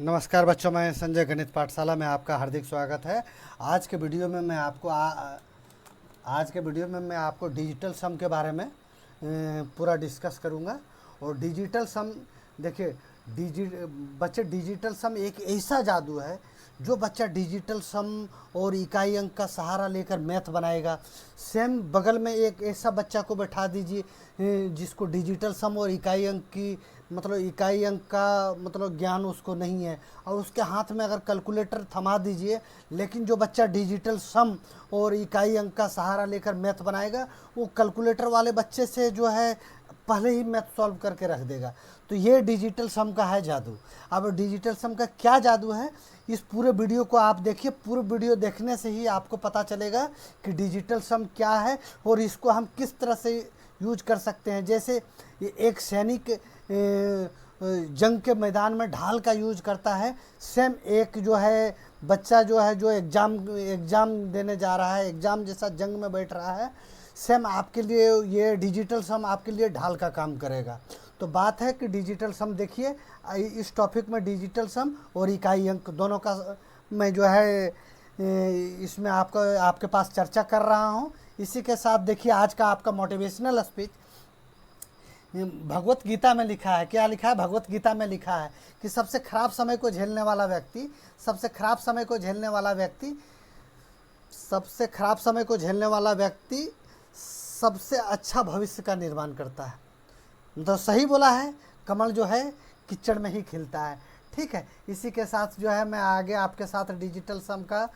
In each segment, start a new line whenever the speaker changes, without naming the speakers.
नमस्कार बच्चों, मैं संजय गणित पाठशाला में आपका हार्दिक स्वागत है। आज के वीडियो में मैं आपको डिजिटल सम के बारे में पूरा डिस्कस करूंगा। और डिजिटल सम देखिए, बच्चे डिजिटल सम एक ऐसा जादू है जो बच्चा डिजिटल सम और इकाई अंक का सहारा लेकर मैथ बनाएगा। सेम बगल में एक ऐसा बच्चा को बैठा दीजिए जिसको डिजिटल सम और इकाई अंक की इकाई अंक का ज्ञान उसको नहीं है, और उसके हाथ में अगर कैलकुलेटर थमा दीजिए, लेकिन जो बच्चा डिजिटल सम और इकाई अंक का सहारा लेकर मैथ बनाएगा वो कैलकुलेटर वाले बच्चे से जो है पहले ही मैथ सॉल्व करके रख देगा। तो ये डिजिटल सम का है जादू। अब डिजिटल सम का क्या जादू है, इस पूरे वीडियो को आप देखिए। पूरे वीडियो देखने से ही आपको पता चलेगा कि डिजिटल सम क्या है और इसको हम किस तरह से यूज कर सकते हैं। जैसे एक सैनिक जंग के मैदान में ढाल का यूज करता है, सेम एक जो है बच्चा जो एग्ज़ाम देने जा रहा है, एग्ज़ाम जैसा जंग में बैठ रहा है, सेम आपके लिए ये डिजिटल सम आपके लिए ढाल का काम करेगा। तो बात है कि डिजिटल सम देखिए, इस टॉपिक में डिजिटल सम और इकाई अंक दोनों का मैं जो है इसमें आपके पास चर्चा कर रहा हूँ। इसी के साथ देखिए, आज का आपका मोटिवेशनल स्पीच भगवत गीता में लिखा है। क्या लिखा है? भगवत गीता में लिखा है कि सबसे खराब समय को झेलने वाला व्यक्ति सबसे अच्छा भविष्य का निर्माण करता है। तो सही बोला है, कमल जो है कीचड़ में ही खिलता है। ठीक है, इसी के साथ जो है मैं आगे आपके साथ डिजिटल सम का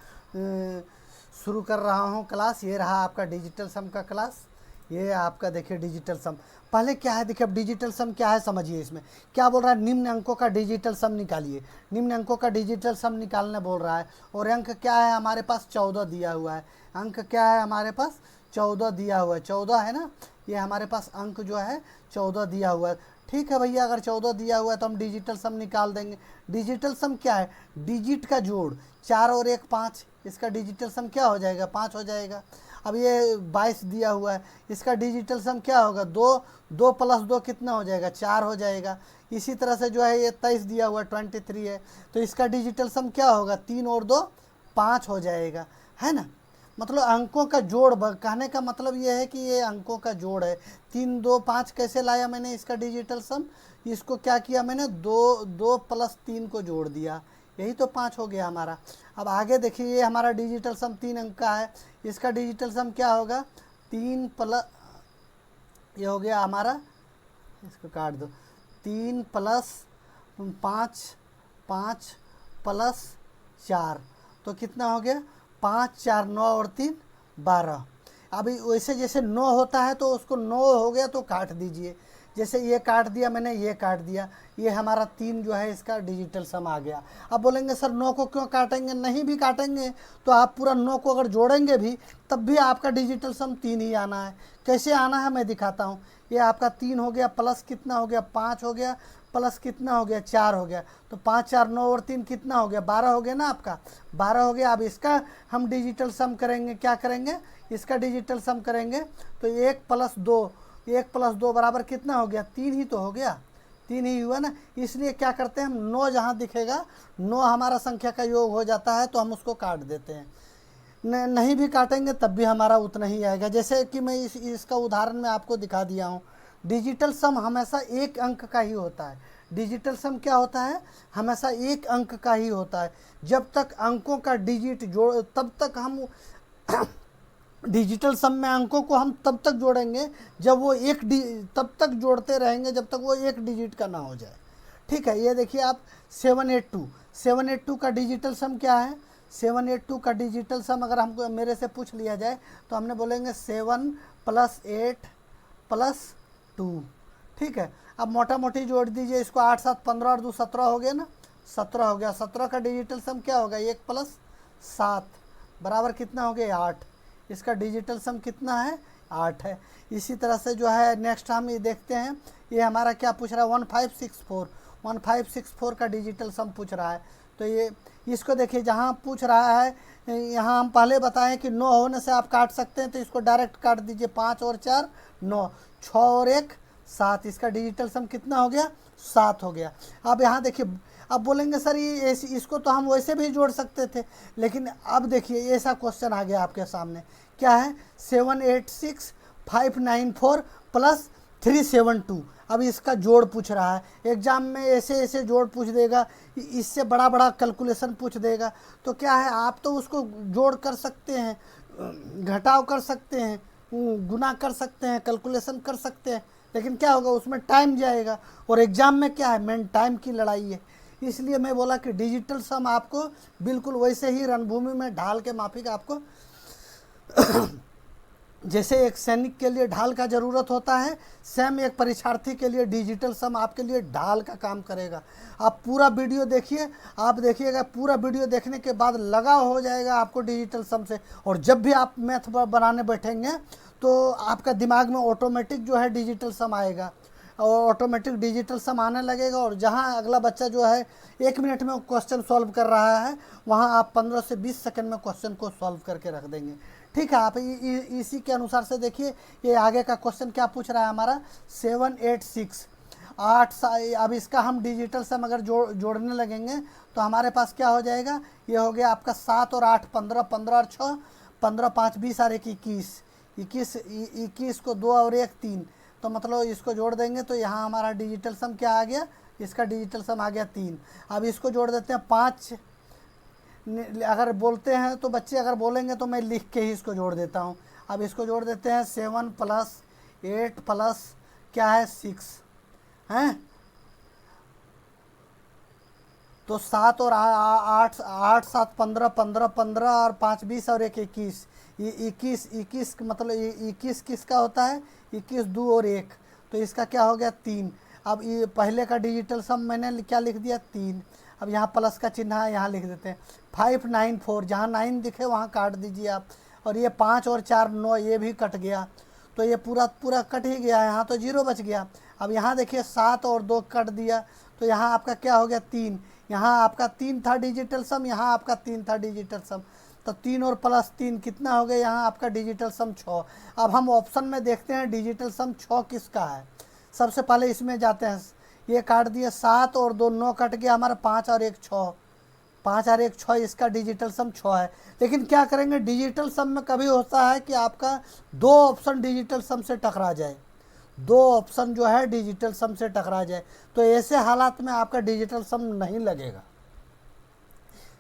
शुरू कर रहा हूँ क्लास। ये रहा आपका डिजिटल सम का क्लास। ये आपका देखिए डिजिटल सम। पहले क्या है देखिए, अब डिजिटल सम क्या है समझिए। इसमें क्या बोल रहा है, निम्न अंकों का डिजिटल सम निकालिए। निम्न अंकों का डिजिटल सम निकालने बोल रहा है। और अंक क्या है हमारे पास? 14 दिया हुआ है। अंक क्या है हमारे पास? 14 दिया हुआ है। 14 है ना, ये हमारे पास अंक जो है 14 दिया हुआ है। ठीक है भैया, अगर 14 दिया हुआ है तो हम डिजिटल सम निकाल देंगे। डिजिटल सम क्या है? डिजिट का जोड़, 4 और 1 5, इसका डिजिटल सम क्या हो जाएगा? 5 हो जाएगा। अब ये 22 दिया हुआ है, इसका डिजिटल सम क्या होगा? 2 प्लस 2 कितना हो जाएगा? 4 हो जाएगा। इसी तरह से जो है ये 23 दिया हुआ है, 23 है, तो इसका डिजिटल सम क्या होगा? 3 और 2 5 हो जाएगा, है ना। मतलब अंकों का जोड़, कहने का मतलब ये है कि ये अंकों का जोड़ है। 3 2 5 कैसे लाया मैंने इसका डिजिटल सम? इसको क्या किया मैंने? 2 प्लस 3 को जोड़ दिया, यही तो 5 हो गया हमारा। अब आगे देखिए, ये हमारा डिजिटल सम 3 अंक का है, इसका डिजिटल सम क्या होगा? 3 प्लस, ये हो गया हमारा, इसको काट दो, 3 प्लस 5, 5 प्लस 4, तो कितना हो गया? 5 4 9 और 3 12। अभी वैसे जैसे 9 होता है तो उसको 9 हो गया तो काट दीजिए। जैसे ये काट दिया मैंने, ये काट दिया, ये हमारा 3 जो है इसका डिजिटल सम आ गया। अब बोलेंगे सर 9 को क्यों काटेंगे? नहीं भी काटेंगे तो आप पूरा 9 को अगर जोड़ेंगे भी तब भी आपका डिजिटल सम 3 ही आना है। कैसे आना है मैं दिखाता हूँ। ये आपका 3 हो गया, प्लस कितना हो गया? 5 हो गया, प्लस कितना हो गया? 4 हो गया। तो 5 4 9 और 3 कितना हो गया? 12 हो गया ना आपका, 12 हो गया। अब इसका हम डिजिटल सम करेंगे, क्या करेंगे? इसका डिजिटल सम करेंगे तो 1 प्लस 2 बराबर कितना हो गया? 3 ही तो हो गया, 3 ही हुआ ना। इसलिए क्या करते हैं हम, 9 जहाँ दिखेगा, 9 हमारा संख्या का योग हो जाता है तो हम उसको काट देते हैं। नहीं भी काटेंगे तब भी हमारा उतना ही आएगा। जैसे कि मैं इसका उदाहरण में आपको दिखा दिया हूँ। डिजिटल सम हमेशा एक अंक का ही होता है। डिजिटल सम क्या होता है? हमेशा एक अंक का ही होता है। जब तक अंकों का डिजिट जोड़, तब तक हम डिजिटल सम में अंकों को हम तब तक जोड़ेंगे जब वो तब तक जोड़ते रहेंगे जब तक वो एक डिजिट का ना हो जाए। ठीक है, ये देखिए आप 782 का डिजिटल सम क्या है? 782 का डिजिटल सम अगर हमको मेरे से पूछ लिया जाए तो हमने बोलेंगे 7 + 8 + 2। ठीक है, अब मोटा मोटी जोड़ दीजिए इसको, 8 7 15 और 2 17 हो गया ना, 17 हो गया। 17 का डिजिटल सम क्या होगा? 1 + 7 बराबर कितना हो गया? 8। इसका डिजिटल सम कितना है? 8 है। इसी तरह से जो है नेक्स्ट हम ये देखते हैं, ये हमारा क्या पूछ रहा है? 1564 का डिजिटल सम पूछ रहा है। तो ये इसको देखिए, जहाँ पूछ रहा है यहाँ हम पहले बताएं कि 9 होने से आप काट सकते हैं, तो इसको डायरेक्ट काट दीजिए। 5 और 4 9, 6 और 1 7, इसका डिजिटल सम कितना हो गया? 7 हो गया। अब यहाँ देखिए, अब बोलेंगे सर ये इसको तो हम वैसे भी जोड़ सकते थे, लेकिन अब देखिए ऐसा क्वेश्चन आ गया आपके सामने, क्या है 786,594 प्लस 372। अब इसका जोड़ पूछ रहा है, एग्जाम में ऐसे ऐसे जोड़ पूछ देगा, इससे बड़ा बड़ा कैलकुलेशन पूछ देगा। तो क्या है, आप तो उसको जोड़ कर सकते हैं, घटाव कर सकते हैं, गुना कर सकते हैं, कैलकुलेशन कर सकते हैं, लेकिन क्या होगा उसमें टाइम जाएगा, और एग्ज़ाम में क्या है मेन टाइम की लड़ाई है। इसलिए मैं बोला कि डिजिटल सम आपको बिल्कुल वैसे ही रणभूमि में ढाल के माफिक आपको जैसे एक सैनिक के लिए ढाल का ज़रूरत होता है, सेम एक परीक्षार्थी के लिए डिजिटल सम आपके लिए ढाल का काम करेगा। आप पूरा वीडियो देखिए, आप देखिएगा पूरा वीडियो देखने के बाद लगाव हो जाएगा आपको डिजिटल सम से, और जब भी आप मैथ बनाने बैठेंगे तो आपका दिमाग में ऑटोमेटिक जो है डिजिटल सम आएगा, और ऑटोमेटिक डिजिटल सम आने लगेगा। और जहां अगला बच्चा जो है 1 मिनट में क्वेश्चन सॉल्व कर रहा है, वहां आप 15 से 20 सेकंड में क्वेश्चन को सॉल्व करके रख देंगे। ठीक है, आप इसी के अनुसार से देखिए ये आगे का क्वेश्चन क्या पूछ रहा है हमारा 786 8। अब इसका हम डिजिटल सम अगर जोड़ने लगेंगे तो हमारे पास क्या हो जाएगा, ये हो गया आपका 7 और 8 15, 15 और 6 15, 5 20 और 1 21, 21 को 2 और 1 3, तो मतलब इसको जोड़ देंगे तो यहाँ हमारा डिजिटल सम क्या आ गया, इसका डिजिटल सम आ गया 3। अब इसको जोड़ देते हैं 5, अगर बोलते हैं तो बच्चे अगर बोलेंगे तो मैं लिख के ही इसको जोड़ देता हूँ। अब इसको जोड़ देते हैं 7 प्लस 8 प्लस क्या है 6 हैं, तो 7 और 8 8 7 15, 15 15 और 5 20 और 1 21, ये 21 मतलब 21 किसका होता है, 21 2 और 1, तो इसका क्या हो गया 3। अब ये पहले का डिजिटल सम मैंने क्या लिख दिया 3। अब यहाँ प्लस का चिन्ह है, यहाँ लिख देते हैं 594, जहाँ 9 दिखे वहाँ काट दीजिए आप, और ये 5 और 4 9, ये भी कट गया, तो ये पूरा कट ही गया, यहाँ तो 0 बच गया। अब यहाँ देखिए 7 और 2 कट दिया, तो यहाँ आपका क्या हो गया 3, यहाँ आपका 3 था डिजिटल सम, यहाँ आपका 3 था डिजिटल सम, तो 3 और प्लस 3 कितना हो गया, यहाँ आपका डिजिटल सम 6। अब हम ऑप्शन में देखते हैं डिजिटल सम 6 किसका है। सबसे पहले इसमें जाते हैं, ये काट दिया 7 और 2 9 कट गया हमारा, 5 और 1 6, 5 और 1 6, इसका डिजिटल सम 6 है। लेकिन क्या करेंगे, डिजिटल सम में कभी होता है कि आपका 2 ऑप्शन डिजिटल सम से टकरा जाए, 2 ऑप्शन जो है डिजिटल सम से टकरा जाए, तो ऐसे हालात में आपका डिजिटल सम नहीं लगेगा।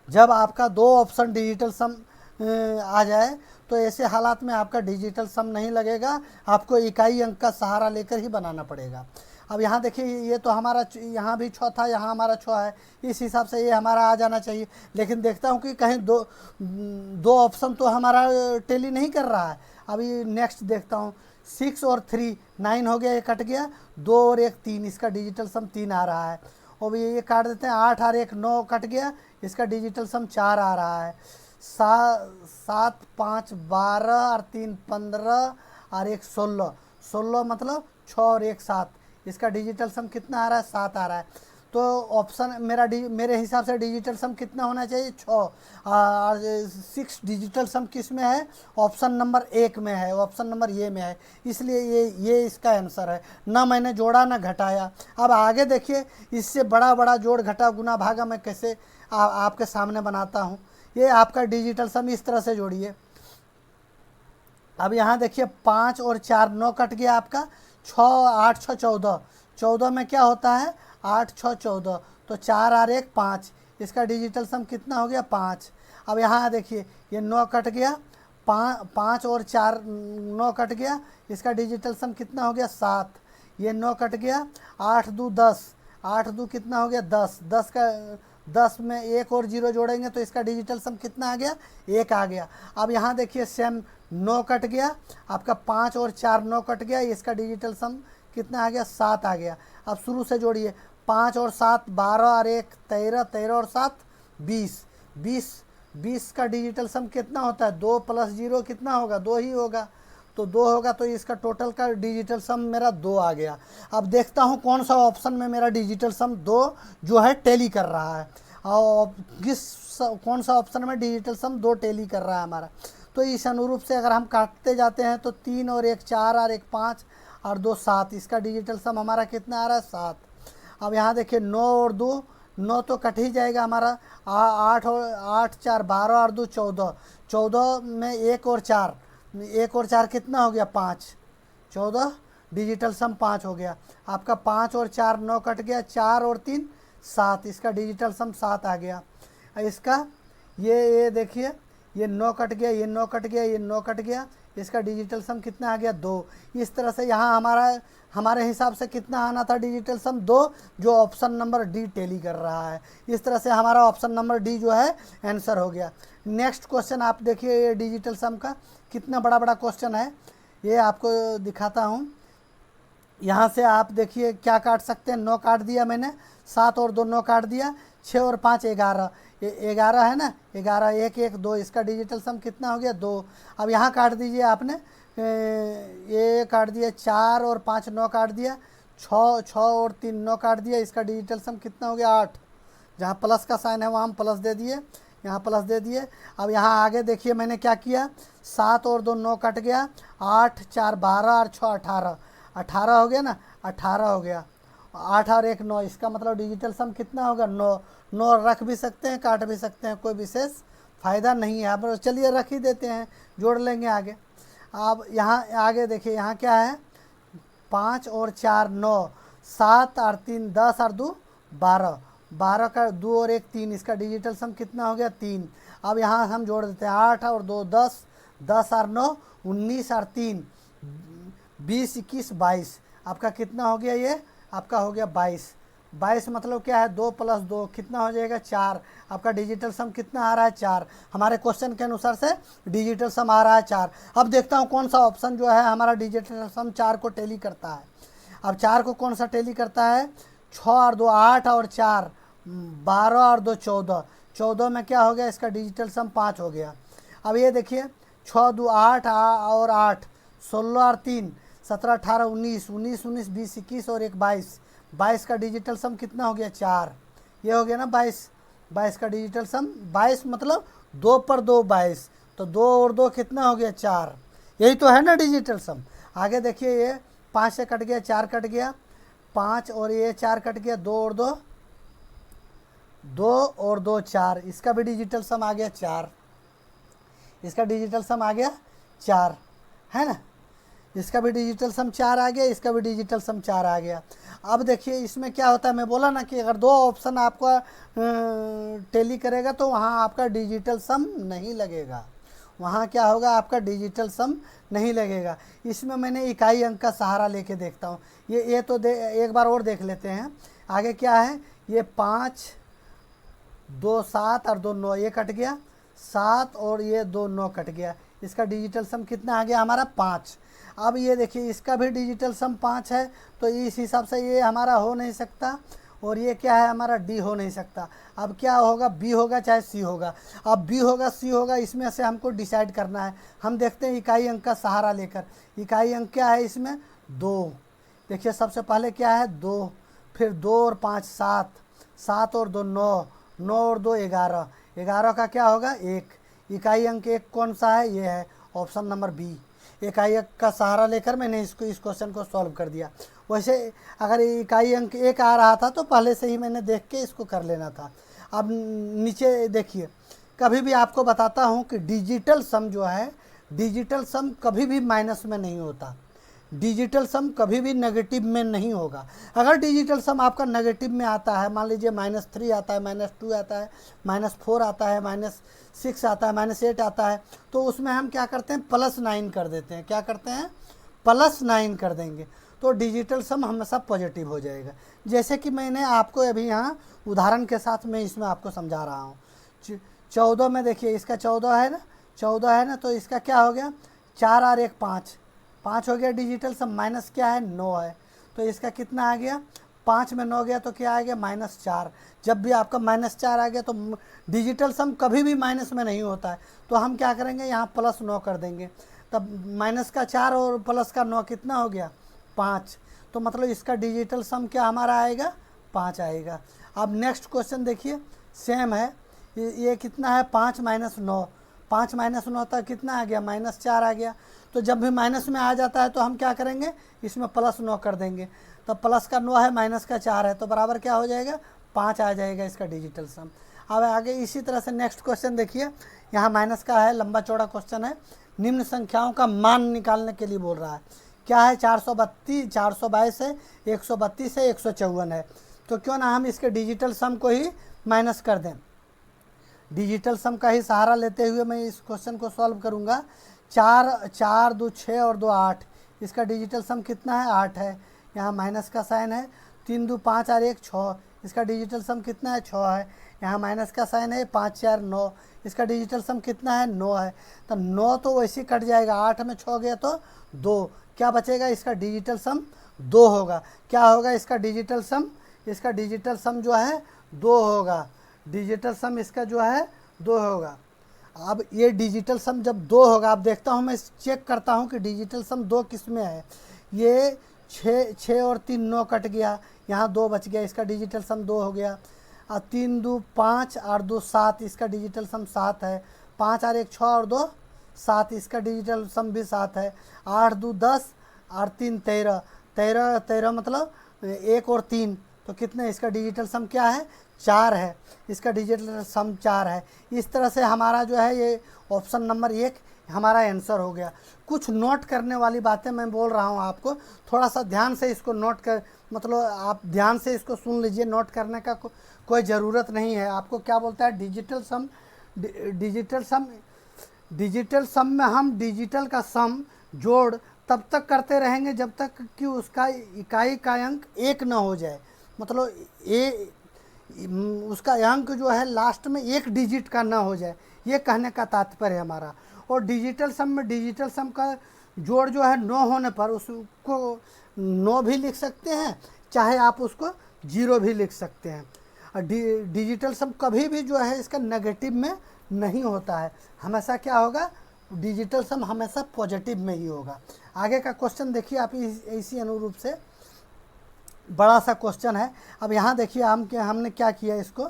जब आपका 2 ऑप्शन डिजिटल सम आ जाए तो ऐसे हालात में आपका डिजिटल सम नहीं लगेगा, आपको इकाई अंक का सहारा लेकर ही बनाना पड़ेगा। अब यहाँ देखिए ये तो हमारा यहाँ भी 6 था, यहाँ हमारा 6 है, इस हिसाब से ये हमारा आ जाना चाहिए। लेकिन देखता हूँ कि कहीं दो ऑप्शन तो हमारा टेली नहीं कर रहा है। अभी नेक्स्ट देखता हूँ 6 और 3 9 हो गया, ये कट गया, 2 और 1 3, इसका डिजिटल सम 3 आ रहा है। और ये काट देते हैं 8 और 1 9 कट गया, इसका डिजिटल सम 4 आ रहा है। 7 5 12 और 3 15 और 1 16, 16 मतलब 6 और 1 7, इसका डिजिटल सम कितना आ रहा है 7 आ रहा है। तो ऑप्शन मेरे हिसाब से डिजिटल सम कितना होना चाहिए 6, और 6 डिजिटल सम किस में है, ऑप्शन नंबर 1 में है, ऑप्शन नंबर ये में है, इसलिए ये इसका आंसर है। ना मैंने जोड़ा ना घटाया। अब आगे देखिए इससे बड़ा बड़ा जोड़ घटा गुना भागा मैं कैसे आपके सामने बनाता हूँ। ये आपका डिजिटल सम इस तरह से जोड़िए। अब यहाँ देखिए 5 और 4 9 कट गया आपका, 6 8 6 14, 14 में क्या होता है 8 6 14, तो 4 और 1 5, इसका डिजिटल सम कितना हो गया 5। अब यहाँ देखिए ये 9 कट गया, 5 और 4 9 कट गया, इसका डिजिटल सम कितना हो गया 7। ये 9 कट गया, 8 2 10, 8 2 कितना हो गया 10, 10 में 1 और 0 जोड़ेंगे तो इसका डिजिटल सम कितना आ गया 1 आ गया। अब यहाँ देखिए सेम 9 कट गया आपका, 5 और 4 9 कट गया, इसका डिजिटल सम कितना आ गया 7 आ गया। अब शुरू से जोड़िए 5 और 7 12 और 1 13, 13 और 7 20, 20 का डिजिटल सम कितना होता है 2 प्लस 0 कितना होगा 2 ही होगा, तो 2 होगा, तो इसका टोटल का डिजिटल सम मेरा 2 आ गया। अब देखता हूँ कौन सा ऑप्शन में मेरा डिजिटल सम 2 जो है टैली कर रहा है, और कौन सा ऑप्शन में डिजिटल सम 2 टैली कर रहा है हमारा। तो इस अनुरूप से अगर हम काटते जाते हैं तो 3 और 1 4 और 1 5 और 2 7, इसका डिजिटल सम हमारा कितना आ रहा है 7। अब यहाँ देखिए 9 और 2 9 तो कट ही जाएगा हमारा। 8 और 8 4 12 और 2 14, 14 में 1 और 4, 1 और 4 कितना हो गया 5, 14 डिजिटल सम 5 हो गया आपका। 5 और 4 9 कट गया, 4 और 3 7, इसका डिजिटल सम 7 आ गया। इसका ये देखिए, ये 9 कट गया, ये 9 कट गया, ये 9 कट गया, इसका डिजिटल सम कितना आ गया 2। इस तरह से यहाँ हमारे हिसाब से कितना आना था डिजिटल सम 2, जो ऑप्शन नंबर डी टैली कर रहा है। इस तरह से हमारा ऑप्शन नंबर डी जो है आंसर हो गया। नेक्स्ट क्वेश्चन आप देखिए, ये डिजिटल सम का कितना बड़ा बड़ा क्वेश्चन है, ये आपको दिखाता हूँ। यहाँ से आप देखिए क्या काट सकते हैं। 9 काट दिया मैंने, 7 और 2 9 काट दिया, 6 और 5 11, 11 है ना, 11 1 1 2, इसका डिजिटल सम कितना हो गया 2। अब यहाँ काट दीजिए आपने, ये काट दिया, 4 और 5 9 काट दिया, 6 और 3 9 काट दिया, इसका डिजिटल सम कितना हो गया 8। जहाँ प्लस का साइन है वहाँ हम प्लस दे दिए, यहाँ प्लस दे दिए। अब यहाँ आगे देखिए मैंने क्या किया, 7 और 2 9 कट गया, 8 4 12 और 6 18, 18 हो गया ना, 18 हो गया, 8 और 1 9, इसका मतलब डिजिटल सम कितना होगा 9। 9 रख भी सकते हैं, काट भी सकते हैं, कोई विशेष फ़ायदा नहीं है। अब चलिए रख ही देते हैं, जोड़ लेंगे आगे। अब यहाँ आगे देखिए, यहाँ क्या है, 5 और 4 9, 7 और 3 10 और 2 12, 12 का 2 और 1 3, इसका डिजिटल सम कितना हो गया 3। अब यहाँ हम जोड़ देते हैं, 8 और 2 10, 10 और 9 19 और 3 20 21 22, आपका कितना हो गया, ये आपका हो गया 22। 22 मतलब क्या है, 2 + 2 कितना हो जाएगा 4। आपका डिजिटल सम कितना आ रहा है 4। हमारे क्वेश्चन के अनुसार से डिजिटल सम आ रहा है 4। अब देखता हूँ कौन सा ऑप्शन जो है हमारा डिजिटल सम 4 को टैली करता है। अब 4 को कौन सा टैली करता है, 6 और 2 8 और 4 12 और 2 14, 14 में क्या हो गया, इसका डिजिटल सम 5 हो गया। अब ये देखिए, 6 2 8 और 8 16 और 3 17 18 19 19 19 20 21 और 1 22, 22 का डिजिटल सम कितना हो गया 4। ये हो गया ना 22, 22 का डिजिटल सम 22 मतलब 2 पर 2 22, तो 2 और 2 कितना हो गया 4। यही तो है ना डिजिटल सम। आगे देखिए, ये 5 से कट गया, 4 कट गया, 5 और ये 4 कट गया, 2 और 2 2 और 2 4, इसका भी डिजिटल सम आ गया 4। इसका डिजिटल सम आ गया 4, है ना, इसका भी डिजिटल सम 4 आ गया, इसका भी डिजिटल सम 4 आ गया। अब देखिए इसमें क्या होता है, मैं बोला ना कि अगर 2 ऑप्शन आपका टैली करेगा तो वहाँ आपका डिजिटल सम नहीं लगेगा, वहाँ क्या होगा, आपका डिजिटल सम नहीं लगेगा। इसमें मैंने इकाई अंक का सहारा लेके देखता हूँ। ये तो एक बार और देख लेते हैं। आगे क्या है, ये 5 2 7 और 2 9, ये कट गया, 7 और ये 2 9 कट गया, इसका डिजिटल सम कितना आ गया हमारा 5। अब ये देखिए, इसका भी डिजिटल सम 5 है, तो इस हिसाब से ये हमारा हो नहीं सकता, और ये क्या है हमारा डी हो नहीं सकता। अब क्या होगा, बी होगा चाहे सी होगा। अब बी होगा सी होगा, इसमें से हमको डिसाइड करना है। हम देखते हैं इकाई अंक का सहारा लेकर। इकाई अंक क्या है इसमें 2। देखिए सबसे पहले क्या है 2, फिर 2 और 5 7, 7 और 2 9, 9 और 2 11, 11 का क्या होगा 1। इकाई अंक 1 कौन सा है, ये है ऑप्शन नंबर बी। इकाई अंक का सहारा लेकर मैंने इस क्वेश्चन को सॉल्व कर दिया। वैसे अगर इकाई अंक 1 आ रहा था तो पहले से ही मैंने देख के इसको कर लेना था। अब नीचे देखिए, कभी भी आपको बताता हूँ कि डिजिटल सम जो है, डिजिटल सम कभी भी माइनस में नहीं होता, डिजिटल सम कभी भी नेगेटिव में नहीं होगा। अगर डिजिटल सम आपका नेगेटिव में आता है, मान लीजिए -3 आता है, -2 आता है, -4 आता है, -6 आता है, -8 आता है, तो उसमें हम क्या करते हैं +9 कर देते हैं। क्या करते हैं, +9 कर देंगे, तो डिजिटल सम हमेशा पॉजिटिव हो जाएगा। जैसे कि मैंने आपको अभी यहाँ उदाहरण के साथ मैं इसमें आपको समझा रहा हूँ। 14 में देखिए, इसका 14 है ना, 14 है ना, तो इसका क्या हो गया 4 और 1 5, 5 हो गया डिजिटल सम। माइनस क्या है 9 है, तो इसका कितना आ गया, 5 में 9 गया तो क्या आ गया -4। जब भी आपका -4 आ गया तो डिजिटल सम कभी भी माइनस में नहीं होता है, तो हम क्या करेंगे यहाँ +9 कर देंगे। तब माइनस का 4 और प्लस का 9 कितना हो गया 5, तो मतलब इसका डिजिटल सम क्या हमारा आएगा 5 आएगा। अब नेक्स्ट क्वेश्चन देखिए, सेम है, ये कितना है 5 - 9, 5 - 9 तक कितना आ गया -4 आ गया। तो जब भी माइनस में आ जाता है तो हम क्या करेंगे, इसमें +9 कर देंगे। तो प्लस का 9 है, माइनस का 4 है, तो बराबर क्या हो जाएगा 5 आ जाएगा इसका डिजिटल सम। अब आगे इसी तरह से नेक्स्ट क्वेश्चन देखिए, यहाँ माइनस का है, लंबा चौड़ा क्वेश्चन है। निम्न संख्याओं का मान निकालने के लिए बोल रहा है। क्या है, 422 है, 132 है, 154 है। तो क्यों ना हम इसके डिजिटल सम को ही माइनस कर दें। डिजिटल सम का ही सहारा लेते हुए मैं इस क्वेश्चन को सॉल्व करूँगा। 4 2 6 और 2 8, इसका डिजिटल सम कितना है, 8 है। यहाँ माइनस का साइन है। 3 2 5 और 1 6, इसका डिजिटल सम कितना है, 6 है। यहाँ माइनस का साइन है। 5 4 9, इसका डिजिटल सम कितना है, 9 है। तो 9 तो वैसे ही कट जाएगा, 8 में 6 गया तो 2, क्या बचेगा, इसका डिजिटल सम 2 होगा। क्या होगा इसका डिजिटल सम, इसका डिजिटल सम जो है 2 होगा। डिजिटल सम इसका जो है 2 होगा। अब ये डिजिटल सम जब 2 होगा, अब देखता हूँ मैं चेक करता हूँ कि डिजिटल सम 2 किस में है। ये 6 और 3 9 कट गया, यहाँ 2 बच गया, इसका डिजिटल सम 2 हो गया। और 3 2 5 और 2 7, इसका डिजिटल सम 7 है। 5 और 1 6 और 2 7, इसका डिजिटल सम भी 7 है। 8 2 10 और 3 13, 13 मतलब 1 और 3, तो कितने, इसका डिजिटल सम क्या है, 4 है। इसका डिजिटल सम 4 है। इस तरह से हमारा जो है ये ऑप्शन नंबर 1 हमारा आंसर हो गया। कुछ नोट करने वाली बातें मैं बोल रहा हूँ आपको, थोड़ा सा ध्यान से इसको नोट कर, मतलब आप ध्यान से इसको सुन लीजिए, नोट करने का कोई ज़रूरत नहीं है। आपको क्या बोलता है डिजिटल सम, डिजिटल सम में हम डिजिटल का सम जोड़ तब तक करते रहेंगे जब तक कि उसका इकाई का अंक 1 न हो जाए। मतलब उसका अंक जो है लास्ट में 1 डिजिट का ना हो जाए, ये कहने का तात्पर्य है हमारा। और डिजिटल सम में डिजिटल सम का जोड़ जो है 9 होने पर उसको 9 भी लिख सकते हैं, चाहे आप उसको 0 भी लिख सकते हैं। और डिजिटल सम कभी भी जो है इसका नेगेटिव में नहीं होता है, हमेशा क्या होगा, डिजिटल सम हमेशा पॉजिटिव में ही होगा। आगे का क्वेश्चन देखिए आप, इसी अनुरूप से बड़ा सा क्वेश्चन है। अब यहाँ देखिए हमने क्या किया, इसको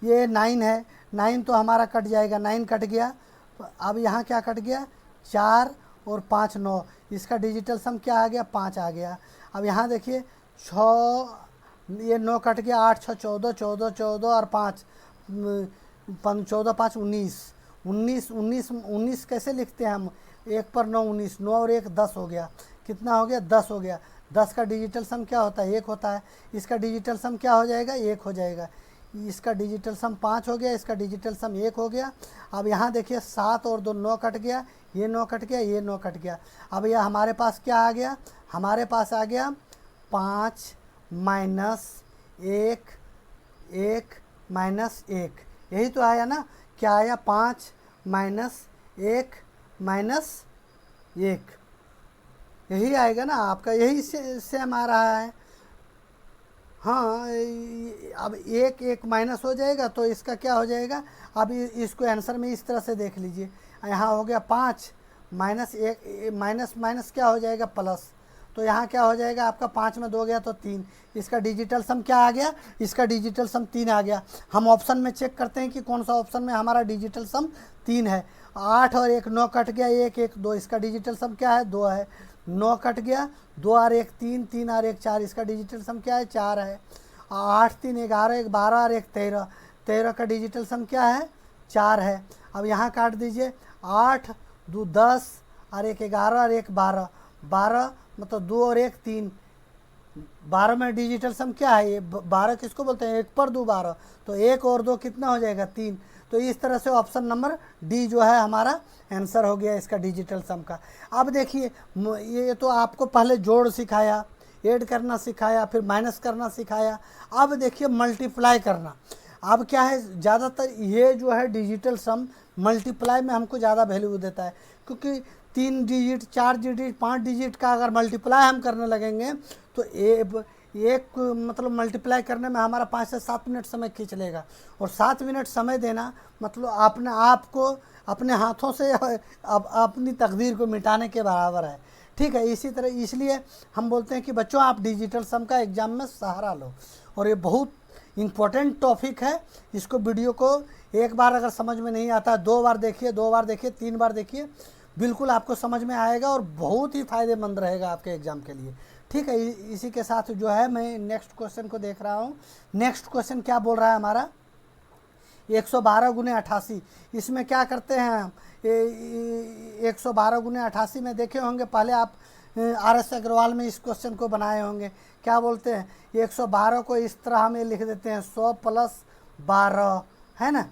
ये 9 है, 9 तो हमारा कट जाएगा, 9 कट गया। अब यहाँ क्या कट गया, 4 और 5 9, इसका डिजिटल सम क्या आ गया, 5 आ गया। अब यहाँ देखिए 6, ये 9 कट गया, 8 6 14, 14 14 और 5 14 5 19, 19 19 19 कैसे लिखते हैं हम, 1 पर 9 19, 9 और 1 10 हो गया। कितना हो गया, 10 हो गया। 10 का डिजिटल सम क्या होता है, 1 होता है। इसका डिजिटल सम क्या हो जाएगा, 1 हो जाएगा। इसका डिजिटल सम 5 हो गया, इसका डिजिटल सम 1 हो गया। अब यहाँ देखिए 7 और 2 9 कट गया, ये 9 कट गया, ये 9 कट गया। अब यह हमारे पास क्या आ गया, हमारे पास आ गया 5 माइनस 1 1 माइनस 1, यही तो आया ना। क्या आया, 5 माइनस 1 माइनस 1, यही आएगा ना आपका, यही सेम आ रहा है। हाँ, अब 1 1 माइनस हो जाएगा तो इसका क्या हो जाएगा। अब इसको आंसर में इस तरह से देख लीजिए, यहाँ हो गया 5 माइनस 1, माइनस माइनस क्या हो जाएगा, प्लस। तो यहाँ क्या हो जाएगा आपका, 5 में 2 गया तो 3, इसका डिजिटल सम क्या आ गया, इसका डिजिटल सम 3 आ गया। हम ऑप्शन में चेक करते हैं कि कौन सा ऑप्शन में हमारा डिजिटल सम 3 है। 8 और 1 9 कट गया, 1 1 2, इसका डिजिटल सम क्या है, 2 है। 9 कट गया, 2 और 1 3, 3 और 1 4, इसका डिजिटल सम क्या है, 4 है। 8 3 11, 1 12 और 1 13, 13 का डिजिटल सम क्या है, 4 है। अब यहाँ काट दीजिए, 8 2 10 और 1 11 और 1 12, 12 मतलब 2 और 1 3, 12 में डिजिटल सम क्या है, ये 12 किसको बोलते हैं, 1 पर 2 12, तो 1 और 2 कितना हो जाएगा, 3। तो इस तरह से ऑप्शन नंबर डी जो है हमारा आंसर हो गया इसका डिजिटल सम का। अब देखिए ये तो आपको पहले जोड़ सिखाया, ऐड करना सिखाया, फिर माइनस करना सिखाया। अब देखिए मल्टीप्लाई करना। अब क्या है, ज़्यादातर ये जो है डिजिटल सम मल्टीप्लाई में हमको ज़्यादा वैल्यू देता है, क्योंकि 3 डिजिट 4 डिजिट 5 डिजिट का अगर मल्टीप्लाई हम करने लगेंगे तो एक मतलब मल्टीप्लाई करने में हमारा 5 से 7 मिनट समय खींच लेगा। और 7 मिनट समय देना मतलब अपने आप को अपने हाथों से अपनी तकदीर को मिटाने के बराबर है। ठीक है, इसी तरह इसलिए हम बोलते हैं कि बच्चों आप डिजिटल सम का एग्ज़ाम में सहारा लो। और ये बहुत इम्पोर्टेंट टॉपिक है, इसको वीडियो को एक बार अगर समझ में नहीं आता, 2 बार देखिए, 2 बार देखिए, 3 बार देखिए, बिल्कुल आपको समझ में आएगा और बहुत ही फ़ायदेमंद रहेगा आपके एग्ज़ाम के लिए। ठीक है। इसी के साथ जो है मैं नेक्स्ट क्वेश्चन को देख रहा हूँ। नेक्स्ट क्वेश्चन क्या बोल रहा है हमारा, 112 गुने 88। इसमें क्या करते हैं हम, 112 गुने 88 में देखे होंगे पहले आप, RS अग्रवाल में इस क्वेश्चन को बनाए होंगे। क्या बोलते हैं, 112 को इस तरह हम ये लिख देते हैं 100 + 12, है ना।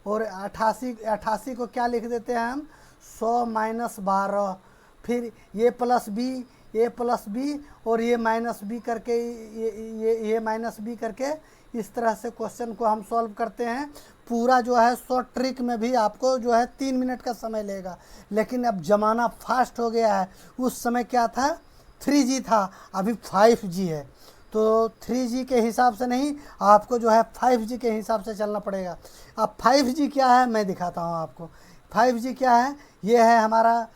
और 88 को क्या लिख देते हैं हम, 100 - 12। फिर ये प्लस बी और ये माइनस बी करके, ये माइनस बी करके इस तरह से क्वेश्चन को हम सॉल्व करते हैं। पूरा जो है शॉर्ट ट्रिक में भी आपको जो है 3 मिनट का समय लेगा। लेकिन अब ज़माना फास्ट हो गया है। उस समय क्या था, 3G था, अभी 5G है। तो 3G के हिसाब से नहीं, आपको जो है 5G के हिसाब से चलना पड़ेगा। अब 5G क्या है मैं दिखाता हूँ आपको। 5G क्या है, ये है हमारा,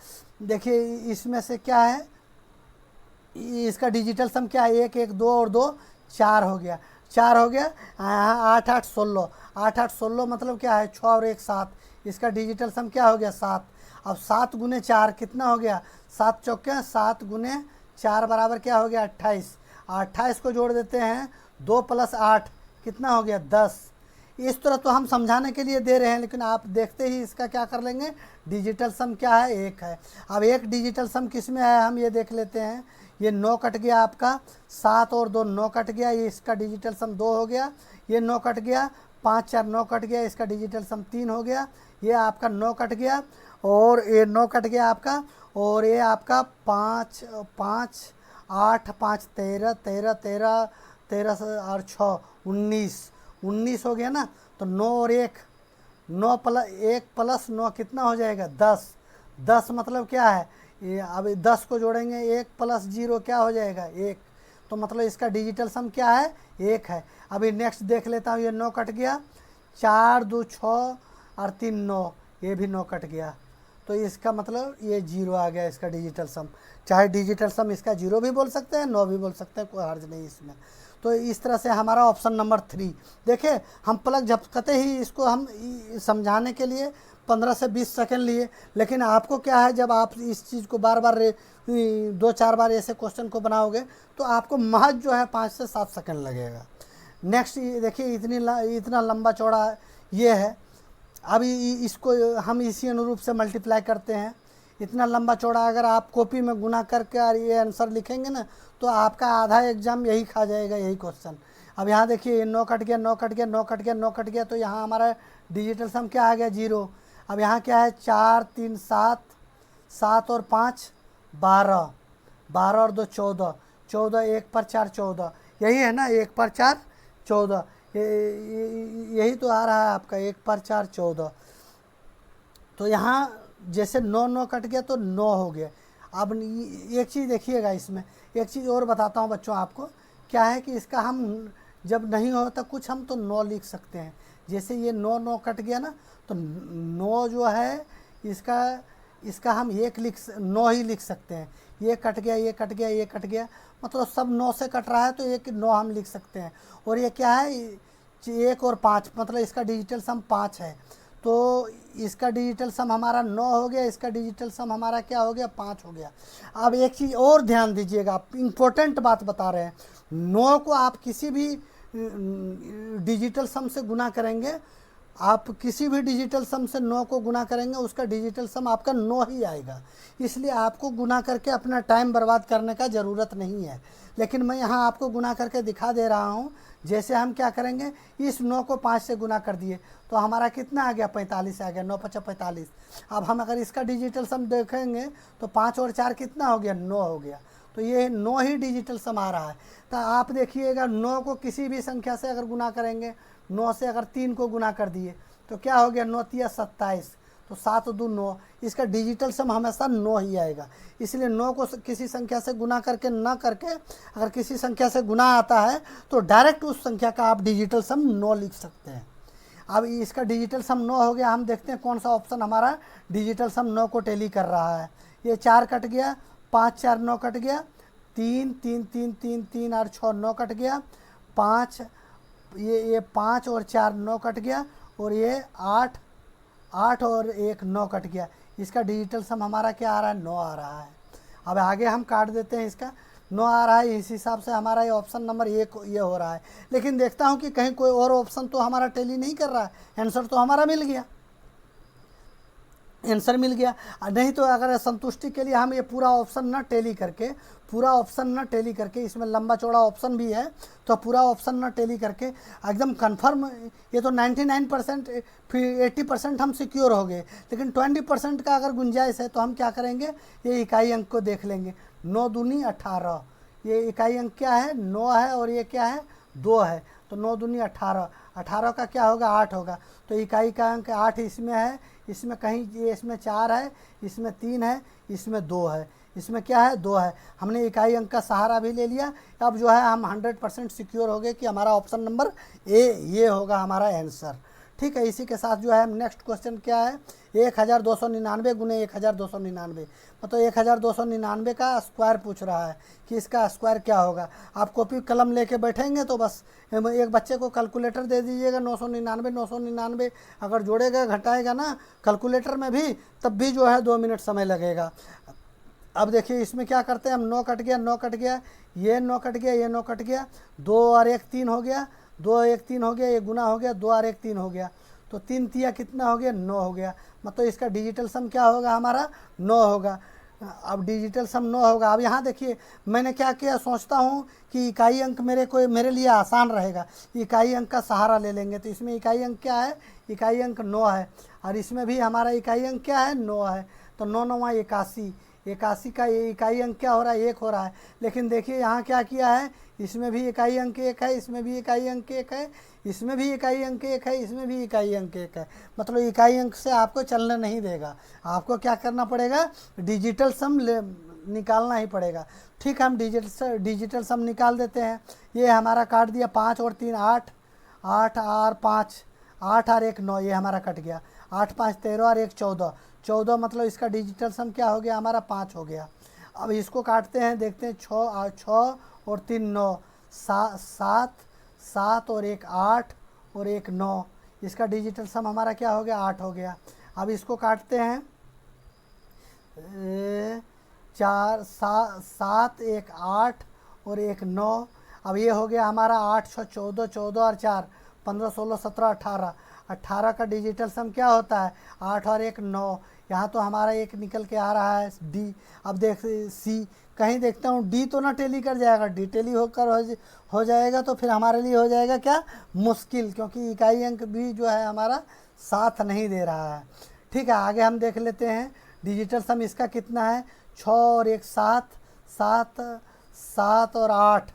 देखिए इसमें से क्या है, इसका डिजिटल सम क्या है, 1 1 2 और 2 4 हो गया, 4 हो गया। 8 8 16, 8 8 16 मतलब क्या है, 6 और 1 7। इसका डिजिटल सम क्या हो गया, 7। अब 7 गुने 4 कितना हो गया, 7 चौके 7 गुने 4 बराबर क्या हो गया, 28। 28 को जोड़ देते हैं, 2 + 8 कितना हो गया, 10। इस तरह तो हम समझाने के लिए दे रहे हैं, लेकिन आप देखते ही इसका क्या कर लेंगे, डिजिटल सम क्या है, 1 है। अब एक डिजिटल सम किस में है हम ये देख लेते हैं। ये 9 कट गया आपका, 7 और 2 9 कट गया, ये इसका डिजिटल सम 2 हो गया। ये 9 कट गया, 5 4 9 कट गया, इसका डिजिटल सम 3 हो गया। ये आपका 9 कट गया और ये 9 कट गया आपका, और ये आपका 5 5 8 5 13 13 13 13 और 6 19 हो गया ना। तो 9 और 1 9 + 1 + 9 कितना हो जाएगा, 10। 10 मतलब क्या है, ये अब 10 को जोड़ेंगे, 1 + 0 क्या हो जाएगा, 1। तो मतलब इसका डिजिटल सम क्या है, 1 है। अभी नेक्स्ट देख लेता हूँ। ये 9 कट गया, 4 2 6 और 3 9, ये भी 9 कट गया। तो इसका मतलब ये 0 आ गया इसका डिजिटल सम। चाहे डिजिटल सम इसका 0 भी बोल सकते हैं, 9 भी बोल सकते हैं, कोई हर्ज नहीं इसमें। तो इस तरह से हमारा ऑप्शन नंबर 3। देखिए हम पलक झपकते ही इसको हम समझाने के लिए 15 से 20 सेकंड लिए, लेकिन आपको क्या है, जब आप इस चीज़ को बार बार 2 4 बार ऐसे क्वेश्चन को बनाओगे तो आपको महज जो है 5 से 7 सेकंड लगेगा। नेक्स्ट देखिए इतना लंबा चौड़ा ये है। अब इसको हम इसी अनुरूप से मल्टीप्लाई करते हैं। इतना लंबा चौड़ा अगर आप कॉपी में गुना करके और ये आंसर लिखेंगे ना, तो आपका आधा एग्जाम यही खा जाएगा, यही क्वेश्चन। अब यहाँ देखिए ये 9 कट गया, 9 कट गया, 9 कट गया, 9 कट गया, तो यहाँ हमारा डिजिटल सम क्या आ गया, 0। अब यहाँ क्या है, 4 3 7, 7 और 5 12, 12 और 2 14, 14 1 पर 4 14, यही है ना, 1 पर 4 14, यही तो आ रहा है आपका, 1 पर 4 14। तो यहाँ जैसे 9 9 कट गया तो 9 हो गया। अब एक चीज़ देखिएगा, इसमें एक चीज़ और बताता हूँ बच्चों आपको, क्या है कि इसका हम जब नहीं होता कुछ हम तो 9 लिख सकते हैं। जैसे ये 9 9 कट गया ना, तो 9 जो है इसका हम 9 ही लिख सकते हैं। ये कट गया, ये कट गया, ये कट गया, मतलब सब 9 से कट रहा है, तो एक 9 हम लिख सकते हैं। और ये क्या है, 1 और 5, मतलब इसका डिजिटल सम 5 है। तो इसका डिजिटल सम हमारा 9 हो गया, इसका डिजिटल सम हमारा क्या हो गया, 5 हो गया। अब एक चीज़ और ध्यान दीजिएगा, आप इम्पोर्टेंट बात बता रहे हैं। 9 को आप किसी भी डिजिटल सम से गुना करेंगे, आप किसी भी डिजिटल सम से 9 को गुना करेंगे, उसका डिजिटल सम आपका 9 ही आएगा। इसलिए आपको गुना करके अपना टाइम बर्बाद करने का ज़रूरत नहीं है। लेकिन मैं यहाँ आपको गुना करके दिखा दे रहा हूँ। जैसे हम क्या करेंगे, इस 9 को 5 से गुना कर दिए तो हमारा कितना आ गया, 45 आ गया, 9 5 45। अब हम अगर इसका डिजिटल सम देखेंगे तो 5 और 4 कितना हो गया, 9 हो गया। तो ये 9 ही डिजिटल सम आ रहा है। तो आप देखिएगा, 9 को किसी भी संख्या से अगर गुना करेंगे, 9 से अगर 3 को गुना कर दिए तो क्या हो गया, 9 3 27, तो 7 2 9। इसका डिजिटल सम हमेशा 9 ही आएगा। इसलिए 9 को किसी संख्या से गुना करके ना करके, अगर किसी संख्या से गुना आता है तो डायरेक्ट उस संख्या का आप डिजिटल सम 9 लिख सकते हैं। अब इसका डिजिटल सम 9 हो गया। हम देखते हैं कौन सा ऑप्शन हमारा डिजिटल सम 9 को टैली कर रहा है। ये 4 कट गया, 5 4 9 कट गया, 3 3 3 3 3 और 6 9 कट गया, 5 ये 5 और 4 9 कट गया, और ये 8 8 और 1 9 कट गया। इसका डिजिटल सम हमारा क्या आ रहा है, 9 आ रहा है। अब आगे हम काट देते हैं इसका। 9 आ रहा है, इस हिसाब से हमारा ये ऑप्शन नंबर ये हो रहा है। लेकिन देखता हूँ कि कहीं कोई और ऑप्शन तो हमारा टैली नहीं कर रहा है, आंसर तो हमारा मिल गया, आंसर मिल गया। नहीं तो अगर संतुष्टि के लिए हम ये पूरा ऑप्शन ना टैली करके, पूरा ऑप्शन ना टैली करके, इसमें लंबा चौड़ा ऑप्शन भी है, तो पूरा ऑप्शन ना टैली करके एकदम कंफर्म, ये तो 99% फिर 80% हम सिक्योर हो गए, लेकिन 20% का अगर गुंजाइश है तो हम क्या करेंगे, ये इकाई अंक को देख लेंगे। 9 दूनी 18, ये इकाई अंक क्या है, 9 है, और ये क्या है, 2 है, तो 9 दूनी 18, 18 का क्या होगा, 8 होगा, तो इकाई का अंक 8 इसमें है, इसमें कहीं ये इसमें 4 है, इसमें 3 है, इसमें 2 है, इसमें क्या है, 2 है। हमने इकाई अंक का सहारा भी ले लिया। अब जो है हम 100% सिक्योर हो गए कि हमारा ऑप्शन नंबर ए ये होगा हमारा आंसर। ठीक है, इसी के साथ जो है नेक्स्ट क्वेश्चन क्या है, 1299 गुने 1299, मतलब 1299 का स्क्वायर पूछ रहा है कि इसका स्क्वायर क्या होगा। आप कॉपी कलम लेके बैठेंगे तो बस एक बच्चे को कैलकुलेटर दे दीजिएगा, 999 999 अगर जोड़ेगा घटाएगा ना कैलकुलेटर में भी, तब भी जो है 2 मिनट समय लगेगा। अब देखिए इसमें क्या करते हैं हम, 9 कट गया, 9 कट गया, ये 9 कट गया, ये 9 कट गया, 2 और 1 3 हो गया, 2 और 1 3 हो गया, ये गुना हो गया, 2 और 1 3 हो गया, तो 3 तिया कितना हो गया, 9 हो गया। मतलब इसका डिजिटल सम क्या होगा हमारा, 9 होगा। अब डिजिटल सम 9 होगा। अब यहाँ देखिए मैंने क्या किया, सोचता हूँ कि इकाई अंक मेरे लिए आसान रहेगा, इकाई अंक का सहारा ले लेंगे। तो इसमें इकाई अंक क्या है, इकाई अंक 9 है, और इसमें भी हमारा इकाई अंक क्या है, 9 है, तो 9 9 81, 81 का ये इकाई अंक क्या हो रहा है, 1 हो रहा है। लेकिन देखिए यहाँ क्या किया है, इसमें भी इकाई अंक 1 है, इसमें भी इकाई अंक 1 है, इसमें भी इकाई अंक 1 है, इसमें भी इकाई अंक 1 है। मतलब इकाई अंक से आपको चलने नहीं देगा, आपको क्या करना पड़ेगा, डिजिटल सम निकालना ही पड़ेगा। ठीक है, हम डिजिटल सम निकाल देते हैं। ये हमारा काट दिया, 5 और 3 8, 8 और 5 8 और 1 9, ये हमारा कट गया, 8 5 13 और 1 14, 14 मतलब इसका डिजिटल सम क्या हो गया हमारा, 5 हो गया। अब इसको काटते हैं, देखते हैं, 6 और 3 9, 7 7 और 1 8 और 1 9, इसका डिजिटल सम हमारा क्या हो गया, 8 हो गया। अब इसको काटते हैं, 4 7 1 8 और 1 9, अब ये हो गया हमारा 8 6 14, 14 और 4 15 16 17 18, 18 का डिजिटल सम क्या होता है, 8 और 1 9, यहाँ तो हमारा एक निकल के आ रहा है डी। अब देख सी, कहीं देखता हूँ डी तो ना टैली कर जाएगा, डी टैली होकर हो जाएगा तो फिर हमारे लिए हो जाएगा क्या, मुश्किल, क्योंकि इकाई अंक भी जो है हमारा साथ नहीं दे रहा है। ठीक है, आगे हम देख लेते हैं डिजिटल सम इसका कितना है, 6 और 1 7, 7 7 और 8,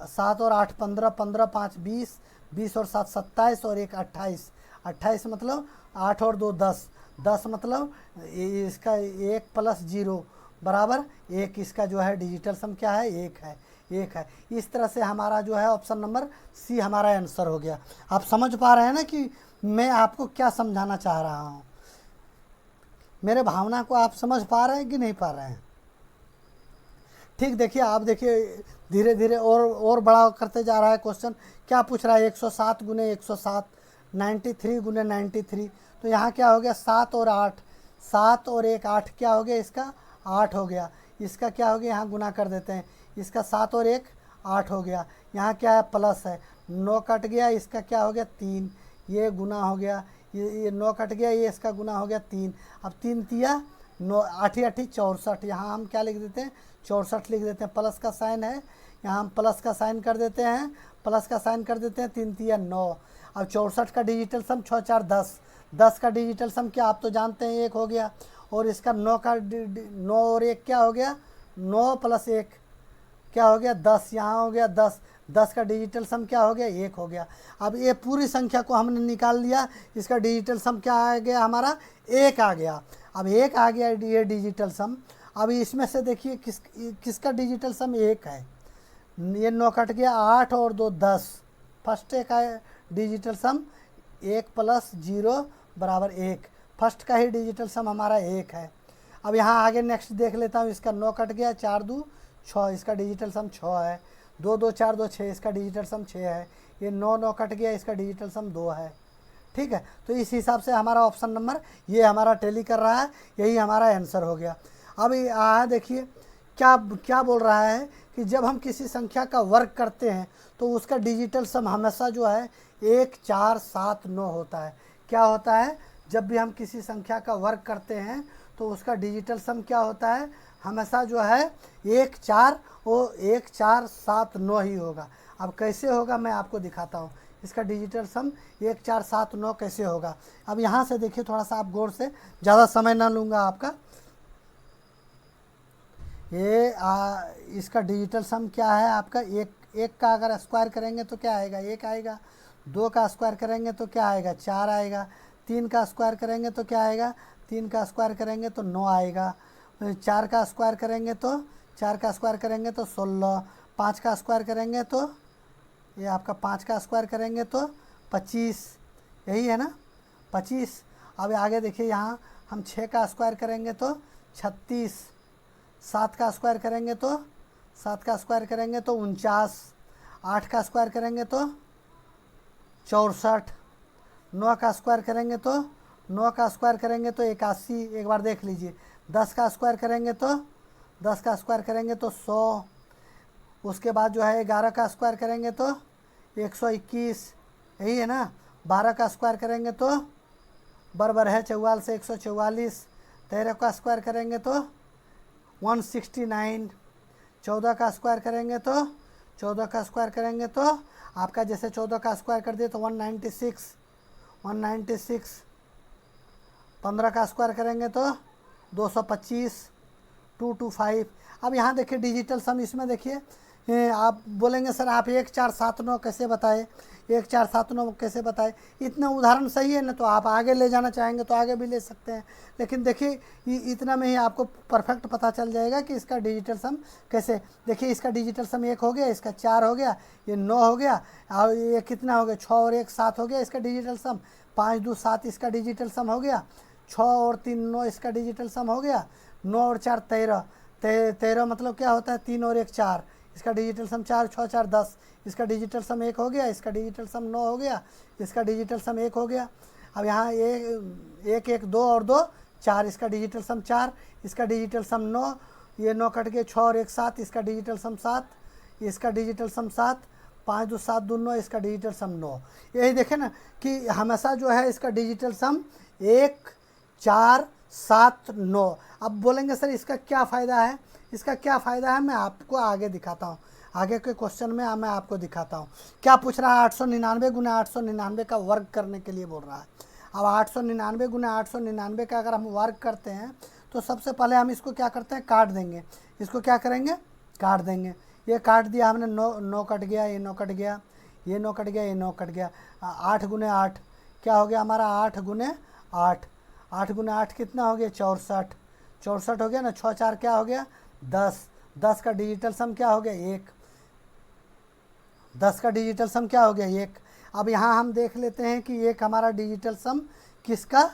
7 और 8 15, 15 5 20, 20 और 7 27 और 1 28, 28 मतलब 8 और 2 10, 10 मतलब इसका 1 प्लस 0 बराबर 1, इसका जो है डिजिटल सम क्या है, 1 है, 1 है। इस तरह से हमारा जो है ऑप्शन नंबर सी हमारा आंसर हो गया। आप समझ पा रहे हैं ना कि मैं आपको क्या समझाना चाह रहा हूँ, मेरे भावना को आप समझ पा रहे हैं कि नहीं पा रहे हैं। ठीक, देखिए आप देखिए धीरे धीरे और बड़ा करते जा रहा है क्वेश्चन। क्या पूछ रहा है, 107 गुने 107, 93 गुने 93, तो यहाँ क्या हो गया, 7 और 8, 7 और 1 8 क्या हो गया, इसका 8 हो गया। इसका क्या हो गया, यहाँ गुना कर देते हैं, इसका 7 और 1 8 हो गया। यहाँ क्या है, प्लस है, 9 कट गया, इसका क्या हो गया 3, ये गुना हो गया, ये 9 कट गया, ये इसका गुना हो गया 3। अब 3 तिया 9, 8 8 64, यहाँ हम क्या लिख देते हैं, 64 लिख देते हैं, प्लस का साइन है, यहाँ हम प्लस का साइन कर देते हैं, प्लस का साइन कर देते हैं, 3 तिया 9। अब 64 का डिजिटल सम 6 4 10, 10 का डिजिटल सम क्या आप तो जानते हैं 1 हो गया, और इसका 9 का 9 और 1 क्या हो गया, 9 प्लस 1 क्या हो गया 10, यहाँ हो गया 10, 10 का डिजिटल सम क्या हो गया, 1 हो गया। अब ये पूरी संख्या को हमने निकाल लिया, इसका डिजिटल सम क्या आ गया हमारा, 1 आ गया। अब 1 आ गया ये डिजिटल सम। अब इसमें से देखिए किसका डिजिटल सम 1 है, ये 9 कट गया, 8 और 2 10, फर्स्ट का डिजिटल सम 1 प्लस 0 बराबर 1, फर्स्ट का ही डिजिटल सम हमारा 1 है। अब यहाँ आगे नेक्स्ट देख लेता हूँ, इसका 9 कट गया, 4 2 6, इसका डिजिटल सम 6 है, 2 2 4 2 6, इसका डिजिटल सम 6 है, ये 9 9 कट गया, इसका डिजिटल सम 2 है। ठीक है, तो इस हिसाब से हमारा ऑप्शन नंबर ये हमारा टैली कर रहा है, यही हमारा आंसर हो गया। अब यहाँ देखिए क्या क्या बोल रहा है कि जब हम किसी संख्या का वर्ग करते हैं तो उसका डिजिटल सम हमेशा जो है 1479 होता है। क्या होता है? जब भी हम किसी संख्या का वर्ग करते हैं तो उसका डिजिटल सम क्या होता है? हमेशा जो है 1479 ही होगा। अब कैसे होगा मैं आपको दिखाता हूँ। इसका डिजिटल सम 1479 कैसे होगा। अब यहाँ से देखिए थोड़ा सा आप गौर से, ज़्यादा समय ना लूँगा आपका। इसका डिजिटल सम क्या है आपका? एक का अगर स्क्वायर करेंगे तो क्या आएगा? 1 आएगा। 2 का स्क्वायर करेंगे तो क्या आएगा? 4 आएगा। 3 का स्क्वायर करेंगे तो क्या आएगा? 3 का स्क्वायर करेंगे तो 9 आएगा। 4 का स्क्वायर करेंगे तो 16। 5 का स्क्वायर करेंगे तो ये आपका 5 का स्क्वायर करेंगे तो 25, यही है ना 25। अब आगे देखिए यहाँ हम 6 का स्क्वायर करेंगे तो 36। 7 का स्क्वायर करेंगे तो 49। 8 का स्क्वायर करेंगे तो 64। 9 का स्क्वायर करेंगे तो 81। एक बार देख लीजिए। 10 का स्क्वायर करेंगे तो 100। उसके बाद जो है 11 का स्क्वायर करेंगे तो 121, यही है ना। 12 का स्क्वायर करेंगे तो बराबर है 44 से 144। 13 का स्क्वायर करेंगे तो 169। 14 का स्क्वायर करेंगे तो आपका जैसे 14 का स्क्वायर कर दिए तो 196। 15 का स्क्वायर करेंगे तो 225। 225। अब यहाँ देखिए डिजिटल सम, इसमें देखिए आप बोलेंगे सर आप 1479 कैसे बताए, 1479 कैसे बताए। इतना उदाहरण सही है ना, तो आप आगे ले जाना चाहेंगे तो आगे भी ले सकते हैं। लेकिन देखिए इतना में ही आपको परफेक्ट पता चल जाएगा कि इसका डिजिटल सम कैसे। देखिए इसका डिजिटल सम 1 हो गया, इसका 4 हो गया, ये 9 हो गया, और ये कितना हो गया? 6 और 1 7 हो गया इसका डिजिटल सम। 5 2 7 इसका डिजिटल सम हो गया। 6 और 3 9 इसका डिजिटल सम हो गया। 9 और 4 13। 13 मतलब क्या होता है? 3 और 1 4, इसका डिजिटल सम 4 6 4 10। इसका डिजिटल सम 1 हो गया, इसका डिजिटल सम 9 हो गया, इसका डिजिटल सम 1 हो गया। अब यहाँ 1 1 2 और 2 4, इसका डिजिटल सम 4, इसका डिजिटल सम 9, ये 9 कट गए। 6 और 1 7, इसका डिजिटल सम 7, इसका डिजिटल सम 7। 5 2 7 2 9, इसका डिजिटल सम 9। यही देखें ना कि हमेशा जो है इसका डिजिटल सम 1 4 7 9। अब बोलेंगे सर इसका क्या फ़ायदा है? इसका क्या फ़ायदा है मैं आपको आगे दिखाता हूँ। आगे के क्वेश्चन में मैं आपको दिखाता हूँ। क्या पूछ रहा है? 899 गुना 899 का वर्ग करने के लिए बोल रहा है। अब 899 गुना 899 का अगर हम वर्ग करते हैं तो सबसे पहले हम इसको क्या करते हैं? काट देंगे। इसको क्या करेंगे? काट देंगे। ये काट दिया हमने, 9 कट गया, ये 9 कट गया, ये 9 कट गया, ये 9 कट गया। 8 गुने 8 क्या हो गया हमारा? 8 गुने 8। 8 गुने 8 कितना हो गया? 64। 64 हो गया ना। 6 4 क्या हो गया? 10। 10 का डिजिटल सम क्या हो गया? 1। 10 का डिजिटल सम क्या हो गया? 1। अब यहाँ हम देख लेते हैं कि एक हमारा डिजिटल सम किसका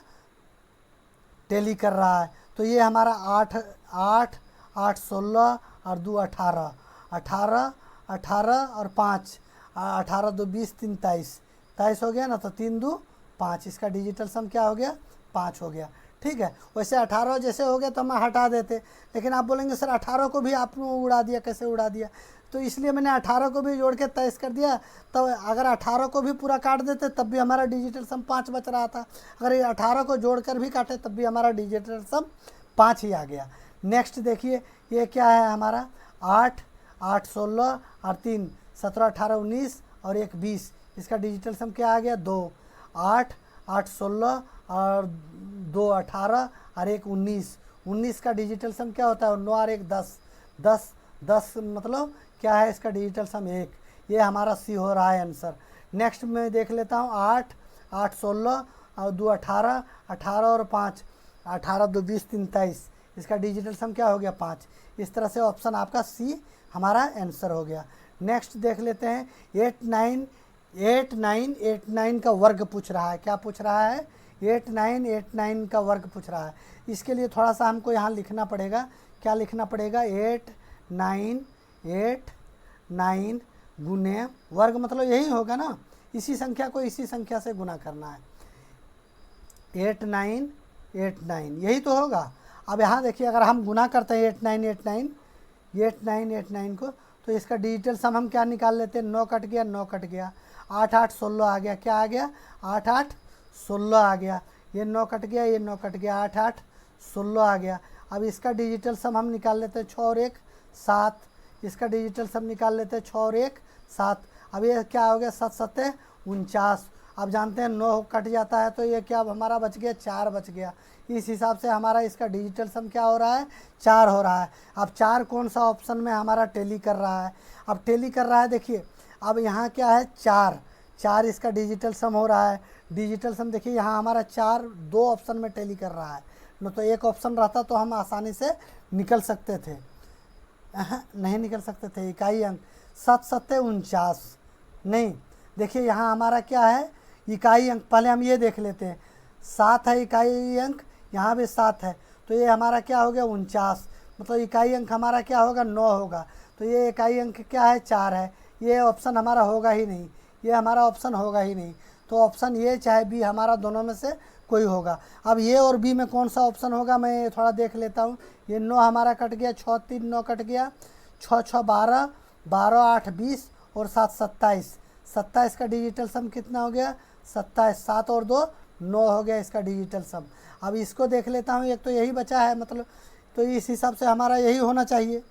टैली कर रहा है। तो ये हमारा 8 8 8 16 और 2 18। 18 18 और 5 18 2 20 3 23। 23 हो गया ना। तो 3 2 5, इसका डिजिटल सम क्या हो गया? 5 हो गया। ठीक है। वैसे 18 जैसे हो गया तो हम हटा देते, लेकिन आप बोलेंगे सर 18 को भी आपने उड़ा दिया, कैसे उड़ा दिया? तो इसलिए मैंने 18 को भी जोड़ के 23 कर दिया। तो अगर 18 को भी पूरा काट देते तब भी हमारा डिजिटल सम 5 बच रहा था। अगर ये 18 को जोड़कर भी काटे तब भी हमारा डिजिटल सम 5 ही आ गया। नेक्स्ट देखिए ये क्या है हमारा? 8 8 16 और 3 17 18 19 और 1 20, इसका डिजिटल सम क्या आ गया? 2। 8 8 16 और 2 18 और 1 19। 19 का डिजिटल सम क्या होता है? 9 और 1 10। 10 10 मतलब क्या है? इसका डिजिटल सम 1। ये हमारा सी हो रहा है आंसर। नेक्स्ट मैं देख लेता हूँ। 8 8 16 और 2 18 18 और 5 18 2 20 3 23, इसका डिजिटल सम क्या हो गया? 5। इस तरह से ऑप्शन आपका सी हमारा आंसर हो गया। नेक्स्ट देख लेते हैं। 8989 का वर्ग पूछ रहा है। क्या पूछ रहा है? 8989 का वर्ग पूछ रहा है। इसके लिए थोड़ा सा हमको यहाँ लिखना पड़ेगा। क्या लिखना पड़ेगा? 8989 गुने वर्ग मतलब यही होगा ना, इसी संख्या को इसी संख्या से गुना करना है। 8989 यही तो होगा। अब यहाँ देखिए अगर हम गुना करते हैं 8989 8989 को, तो इसका डिजिटल सम हम क्या निकाल लेते हैं, 9 कट गया, 9 कट गया, 8 8 16 आ गया, क्या आ गया, 8 8 16 आ गया, ये 9 कट गया, ये 9 कट गया, 8 8 16 आ गया। अब इसका डिजिटल सम हम निकाल लेते हैं, 6 और 1 7, इसका डिजिटल सम निकाल लेते हैं, 6 और 1 7। अब ये क्या हो गया, 7 7 49। अब जानते हैं 9 कट जाता है तो ये क्या अब हमारा बच गया, 4 बच गया। इस हिसाब से हमारा इसका डिजिटल सम क्या हो रहा है, 4 हो रहा है। अब 4 कौन सा ऑप्शन में हमारा टैली कर रहा है, अब टैली कर रहा है, देखिए अब यहाँ क्या है, 4 इसका डिजिटल सम हो रहा है। डिजिटल सम देखिए यहाँ हमारा 4 2 ऑप्शन में टैली कर रहा है, न तो एक ऑप्शन रहता तो हम आसानी से निकल सकते थे, नहीं निकल सकते थे। इकाई अंक 7 7 49 नहीं, देखिए यहाँ हमारा क्या है, इकाई अंक, पहले हम ये देख लेते हैं, 7 है इकाई अंक, यहाँ भी 7 है, तो ये हमारा क्या हो गया, 49, मतलब इकाई अंक हमारा क्या होगा, 9 होगा। तो ये इकाई अंक क्या है, 4 है, ये ऑप्शन हमारा होगा ही नहीं, ये हमारा ऑप्शन होगा ही नहीं। तो ऑप्शन ये चाहे बी हमारा दोनों में से कोई होगा। अब ये और बी में कौन सा ऑप्शन होगा, मैं थोड़ा देख लेता हूँ। ये 9 हमारा कट गया, 6 3 9 कट गया, 6 6 12 12 8 20 और 7 27। 27 का डिजिटल सम कितना हो गया, 27, 7 और 2 9 हो गया इसका डिजिटल सम। अब इसको देख लेता हूँ, एक तो यही बचा है, मतलब तो इस हिसाब से हमारा यही होना चाहिए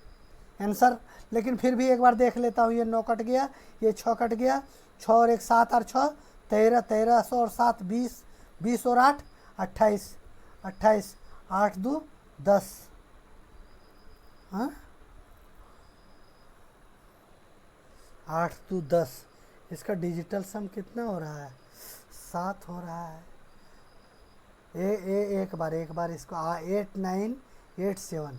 आंसर। लेकिन फिर भी एक बार देख लेता हूँ, ये 9 कट गया, ये 6 कट गया, 6 और 1 7 और 6 13, 13 और 7 20, 20 और 8 28, 28 8 2 10, हाँ 8 2 10। इसका डिजिटल सम कितना हो रहा है, 7 हो रहा है। एक बार इसको 8 9 8 7,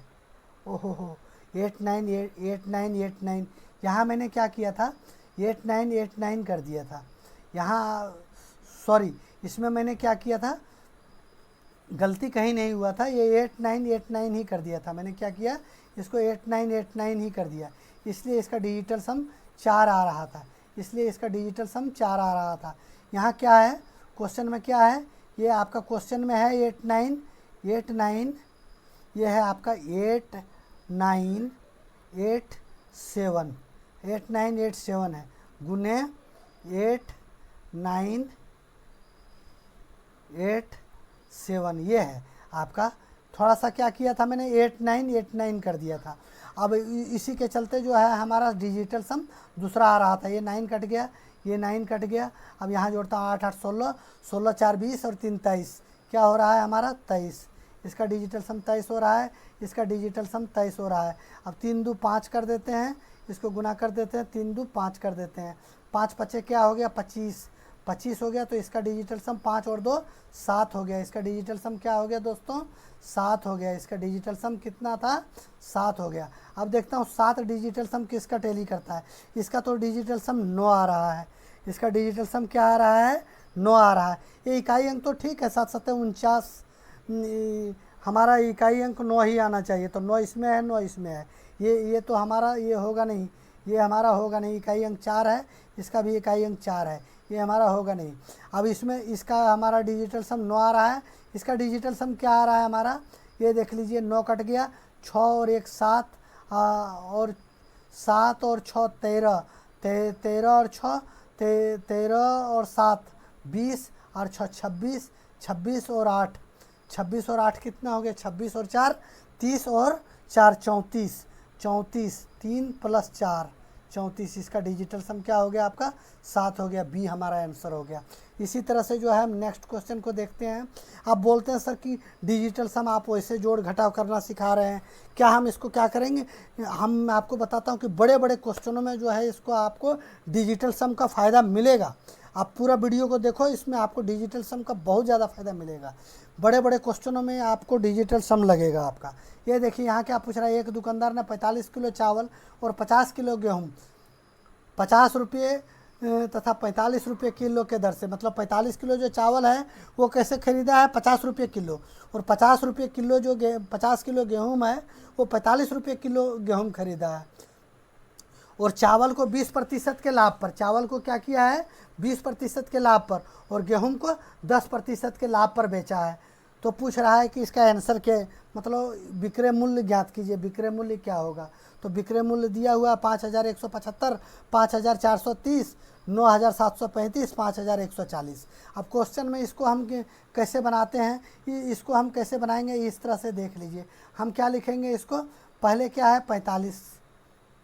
ओहो हो 8 9 8 9 8 9। यहाँ मैंने क्या किया था, 8 9 8 9 कर दिया था यहाँ, सॉरी इसमें मैंने क्या किया था, गलती कहीं नहीं हुआ था, ये 8 9 8 9 ही कर दिया था मैंने। क्या किया, इसको 8 9 8 9 ही कर दिया, इसलिए इसका डिजिटल सम 4 आ रहा था, इसलिए इसका डिजिटल सम 4 आ रहा था। यहाँ क्या है, क्वेश्चन में क्या है, ये आपका क्वेश्चन में है 8 9 8 9, ये है आपका 8 9 8 7, 8 9 8 7 है, गुने 8 9 8 7, ये है आपका। थोड़ा सा क्या किया था मैंने, 8 9 8 9 कर दिया था। अब इसी के चलते जो है हमारा डिजिटल सम दूसरा आ रहा था, ये 9 कट गया, ये 9 कट गया। अब यहाँ जोड़ता हूँ 8 8 16, 16 4 20 और 3 23, क्या हो रहा है हमारा 23। इसका डिजिटल सम 23 हो रहा है, इसका डिजिटल सम 23 हो रहा है। अब 3 2 5 कर देते हैं, इसको गुना कर देते हैं, 3 2 5 कर देते हैं, 5 5 क्या हो गया 25, 25 हो गया। तो इसका डिजिटल सम 5 और 2 7 हो गया। इसका डिजिटल सम क्या हो गया दोस्तों, 7 हो गया। इसका डिजिटल सम कितना था, 7 हो गया। अब देखता हूँ 7 डिजिटल सम किसका टैली करता है। इसका तो डिजिटल सम 9 आ रहा है, इसका डिजिटल सम क्या आ रहा है, 9 आ रहा है। ये इकाई अंक तो ठीक है, 7 7 49, हमारा इकाई अंक 9 ही आना चाहिए, तो 9 इसमें है, 9 इसमें है। ये तो हमारा ये होगा नहीं, ये हमारा होगा नहीं। इकाई अंक 4 है, इसका भी इकाई अंक 4 है, ये हमारा होगा नहीं। अब इसमें इसका हमारा डिजिटल सम 9 आ रहा है, इसका डिजिटल सम क्या आ रहा है हमारा, ये देख लीजिए 9 कट गया, 6 और 1 7 और 7 और 6 13, 13 और 6 13 और 7 20 और 6 26, 26 और 8 26 और 8 कितना हो गया, 26 और 4 30 और 4 34, 34 3 + 4 34। इसका डिजिटल सम क्या हो गया आपका, 7 हो गया। बी हमारा आंसर हो गया। इसी तरह से जो है हम नेक्स्ट क्वेश्चन को देखते हैं। आप बोलते हैं सर कि डिजिटल सम आप वैसे जोड़ घटाव करना सिखा रहे हैं, क्या हम इसको क्या करेंगे, हम आपको बताता हूँ कि बड़े बड़े क्वेश्चनों में जो है इसको आपको डिजिटल सम का फ़ायदा मिलेगा। आप पूरा वीडियो को देखो, इसमें आपको डिजिटल सम का बहुत ज़्यादा फ़ायदा मिलेगा। बड़े बड़े क्वेश्चनों में आपको डिजिटल सम लगेगा आपका। ये देखिए यहाँ क्या पूछ रहा है, एक दुकानदार ने 45 किलो चावल और 50 किलो गेहूँ 50 रुपये तथा 45 रुपये किलो के दर से, मतलब 45 किलो जो चावल है वो कैसे खरीदा है, 50 रुपये किलो, और 50 रुपये किलो जो 50 किलो गेहूँ है वो 45 रुपये किलो गेहूँ खरीदा है। और चावल को 20% के लाभ पर, चावल को क्या किया है 20% के लाभ पर, और गेहूं को 10% के लाभ पर बेचा है। तो पूछ रहा है कि इसका आंसर क्या है, मतलब विक्रय मूल्य ज्ञात कीजिए, विक्रय मूल्य क्या होगा। तो विक्रय मूल्य दिया हुआ 5175, 5430, 9735, 5140। अब क्वेश्चन में इसको हम कैसे बनाते हैं, इसको हम कैसे बनाएंगे, इस तरह से देख लीजिए। हम क्या लिखेंगे इसको, पहले क्या है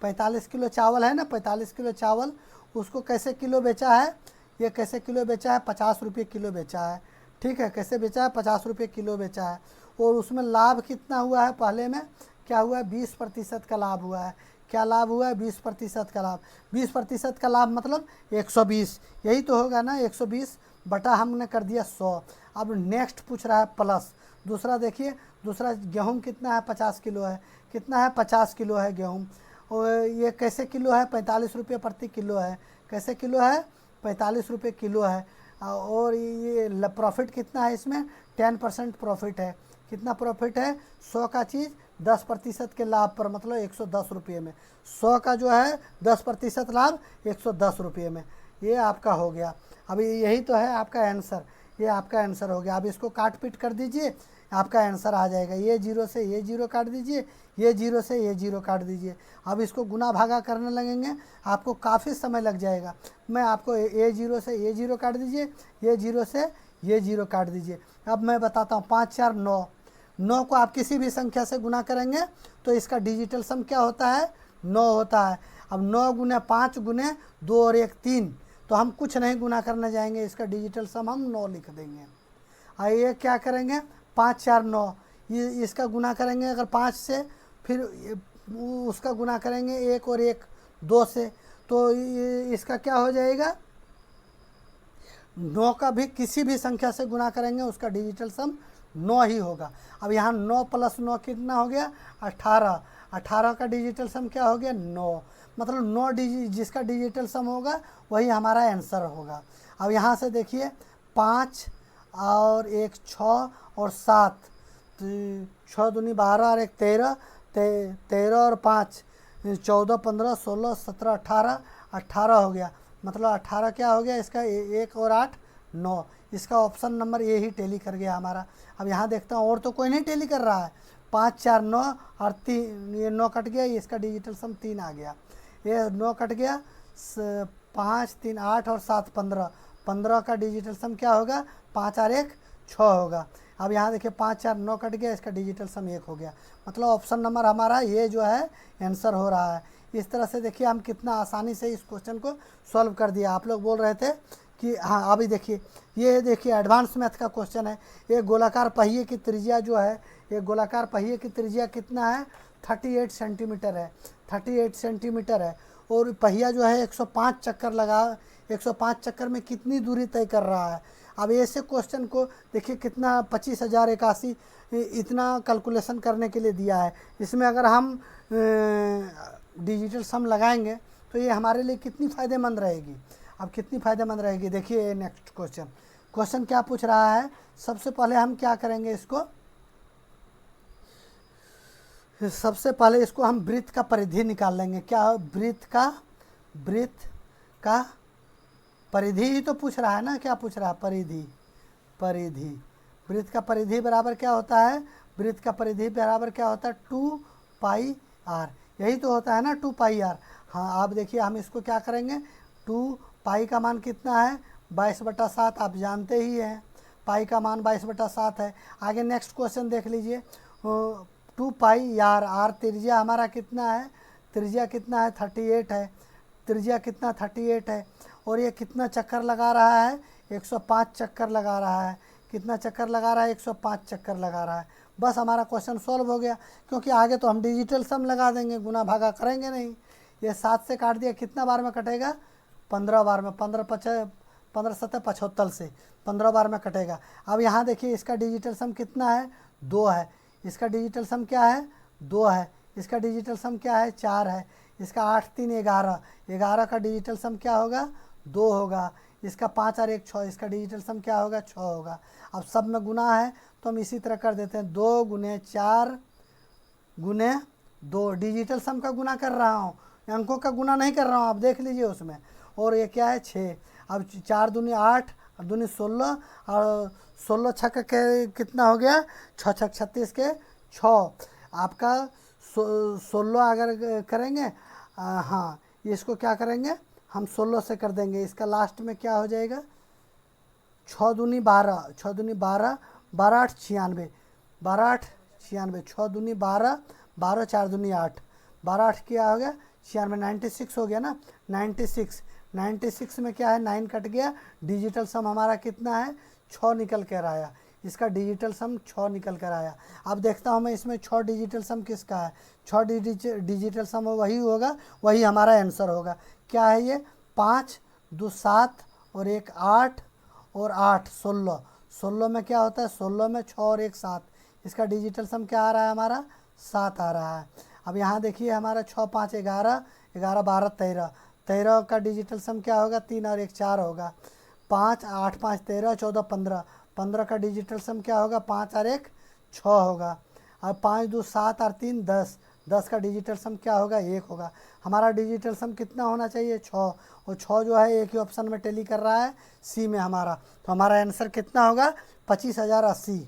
45 किलो चावल है ना, 45 किलो चावल, उसको कैसे किलो बेचा है, ये कैसे किलो बेचा है, 50 रुपये किलो बेचा है। ठीक है, कैसे बेचा है, 50 रुपये किलो बेचा है। और उसमें लाभ कितना हुआ है, पहले में क्या हुआ है, 20% का लाभ हुआ है। क्या लाभ हुआ है, 20% का लाभ। 20% का लाभ मतलब 120, यही तो होगा ना, 120 बटा हमने कर दिया 100। अब नेक्स्ट पूछ रहा है प्लस। दूसरा देखिए, दूसरा गेहूँ कितना है, 50 किलो है। कितना है, 50 किलो है गेहूँ। और ये कैसे किलो है, 45 रुपये प्रति किलो है। कैसे किलो है, 45 रुपये किलो है। और ये प्रॉफिट कितना है इसमें, 10% प्रॉफिट है। कितना प्रॉफिट है, 100 का चीज़ 10% के लाभ पर, मतलब 110 रुपये में। 100 का जो है 10% लाभ 110 रुपये में। ये आपका हो गया। अभी यही तो है आपका आंसर, ये आपका आंसर हो गया। अब इसको काट पीट कर दीजिए, आपका आंसर आ जाएगा। ये जीरो से ये जीरो काट दीजिए, ये जीरो से ये जीरो काट दीजिए। अब इसको गुना भागा करने लगेंगे, आपको काफ़ी समय लग जाएगा। मैं आपको ये जीरो से ये जीरो काट दीजिए, ये जीरो से ये जीरो काट दीजिए। अब मैं बताता हूँ, 5 4 9, 9 को आप किसी भी संख्या से गुना करेंगे तो इसका डिजिटल सम क्या होता है, 9 होता है। अब 9 गुने 5 गुने 2 और 1 3, तो हम कुछ नहीं गुना करने जाएंगे, इसका डिजिटल सम हम 9 लिख देंगे। आइए क्या करेंगे, 5 4 9, ये इसका गुना करेंगे अगर 5 से, फिर उसका गुना करेंगे 1 और 1 2 से, तो इसका क्या हो जाएगा, 9 का भी किसी भी संख्या से गुना करेंगे उसका डिजिटल सम 9 ही होगा। अब यहाँ 9 + 9 कितना हो गया, 18। 18 का डिजिटल सम क्या हो गया, 9। मतलब 9 जिसका डिजिटल सम होगा वही हमारा आंसर होगा। अब यहाँ से देखिए, 5 और 1 6 और 7, तो 6 दूनी 12 और 1 13, 13 और 5 14 15 16 17 18, 18 हो गया। मतलब 18 क्या हो गया इसका, 1 और 8 9। इसका ऑप्शन नंबर ये ही टैली कर गया हमारा। अब यहाँ देखता हूँ और तो कोई नहीं टैली कर रहा है। 5 4 9 और 3, ये 9 कट गया, इसका डिजिटल सम 3 आ गया। ये 9 कट गया, 5 3 8 और 7 15, 15 का डिजिटल सम क्या होगा, 5 और 1 6 होगा। अब यहाँ देखिए 5 4 9 कट गया, इसका डिजिटल सम 1 हो गया। मतलब ऑप्शन नंबर हमारा ये जो है आंसर हो रहा है। इस तरह से देखिए हम कितना आसानी से इस क्वेश्चन को सॉल्व कर दिया। आप लोग बोल रहे थे कि हाँ, अभी देखिए, ये देखिए एडवांस मैथ का क्वेश्चन है। एक गोलाकार पहिए की त्रिज्या जो है, एक गोलाकार पहिए की त्रिज्या कितना है, 38 सेंटीमीटर है। 38 सेंटीमीटर है और पहिया जो है 105 चक्कर लगा, 105 चक्कर में कितनी दूरी तय कर रहा है। अब ऐसे क्वेश्चन को देखिए कितना 25,081 इतना कैलकुलेशन करने के लिए दिया है। इसमें अगर हम डिजिटल सम लगाएंगे तो ये हमारे लिए कितनी फ़ायदेमंद रहेगी। अब कितनी फ़ायदेमंद रहेगी, देखिए नेक्स्ट क्वेश्चन क्या पूछ रहा है। सबसे पहले हम क्या करेंगे, इसको सबसे पहले इसको हम वृत्त का परिधि निकाल लेंगे। क्या वृत्त का परिधि ही तो पूछ रहा है ना, क्या पूछ रहा है, परिधि। वृत्त का परिधि बराबर क्या होता है, वृत्त का परिधि बराबर क्या होता है, 2 पाई r, यही तो होता है ना, 2 पाई r। हाँ, आप देखिए हम इसको क्या करेंगे, 2 पाई का मान कितना है, 22/7, आप जानते ही हैं पाई का मान 22/7 है। आगे नेक्स्ट क्वेश्चन देख लीजिए, 2 पाई r त्रिज्या हमारा कितना है, त्रिज्या कितना है, 38 है। त्रिज्या कितना, 38 है। और ये कितना चक्कर लगा रहा है, 105 चक्कर लगा रहा है। कितना चक्कर लगा रहा है, 105 चक्कर लगा रहा है। बस हमारा क्वेश्चन सॉल्व हो गया, क्योंकि आगे तो हम डिजिटल सम लगा देंगे, गुना भागा करेंगे नहीं। ये 7 से काट दिया, कितना बार में कटेगा, 15 बार में। 15 7 75 से 15 बार में कटेगा। अब यहाँ देखिए इसका डिजिटल सम कितना है, 2 है। इसका डिजिटल सम क्या है, 2 है। इसका डिजिटल सम क्या है, 4 है। इसका 8 3 11, 11 का डिजिटल सम क्या होगा, 2 होगा। इसका 5 और 1 6, इसका डिजिटल सम क्या होगा, 6 होगा। अब सब में गुना है तो हम इसी तरह कर देते हैं, 2 गुने 4 गुने 2, डिजिटल सम का गुना कर रहा हूँ, अंकों का गुना नहीं कर रहा हूँ, आप देख लीजिए उसमें। और ये क्या है, 6। अब 4 दूनी 8, और दूनी 16 और 16 छक्का के कितना हो गया, 6 छक 36 के 6। आपका 16 अगर करेंगे हाँ इसको क्या करेंगे हम 16 से कर देंगे, इसका लास्ट में क्या हो जाएगा 6 दूनी 12, 6 दूनी 12, 12 8 96, 12 8 96, 6 दूनी 12, 12 4 दूनी 8, 12 8 क्या हो गया 96, 96 हो गया ना। 96 96 में क्या है 9 कट गया, डिजिटल सम हमारा कितना है 6 निकल कर आया, इसका डिजिटल सम 6 निकल कर आया। अब देखता हूँ मैं इसमें 6 डिजिटल सम किसका है, 6 डिजिटल सम वही होगा, वही हमारा आंसर होगा। क्या है ये 5 2 7 और 1 8 और 8 16, 16 में क्या होता है 16 में 6 और 1 7, इसका डिजिटल सम क्या आ रहा है हमारा 7 आ रहा है। अब यहाँ देखिए हमारा 6 5 11, 11 12 13, 13 का डिजिटल सम क्या होगा 3 और 1 4 होगा। 5 8 5 13 14 15, 15 का डिजिटल सम क्या होगा 5 और 1 6 होगा। अब 5 2 7 और 3 10, 10 का डिजिटल सम क्या होगा 1 होगा। हमारा डिजिटल सम कितना होना चाहिए 6, और 6 जो है एक ही ऑप्शन में टैली कर रहा है सी में हमारा, तो हमारा आंसर कितना होगा 25,080,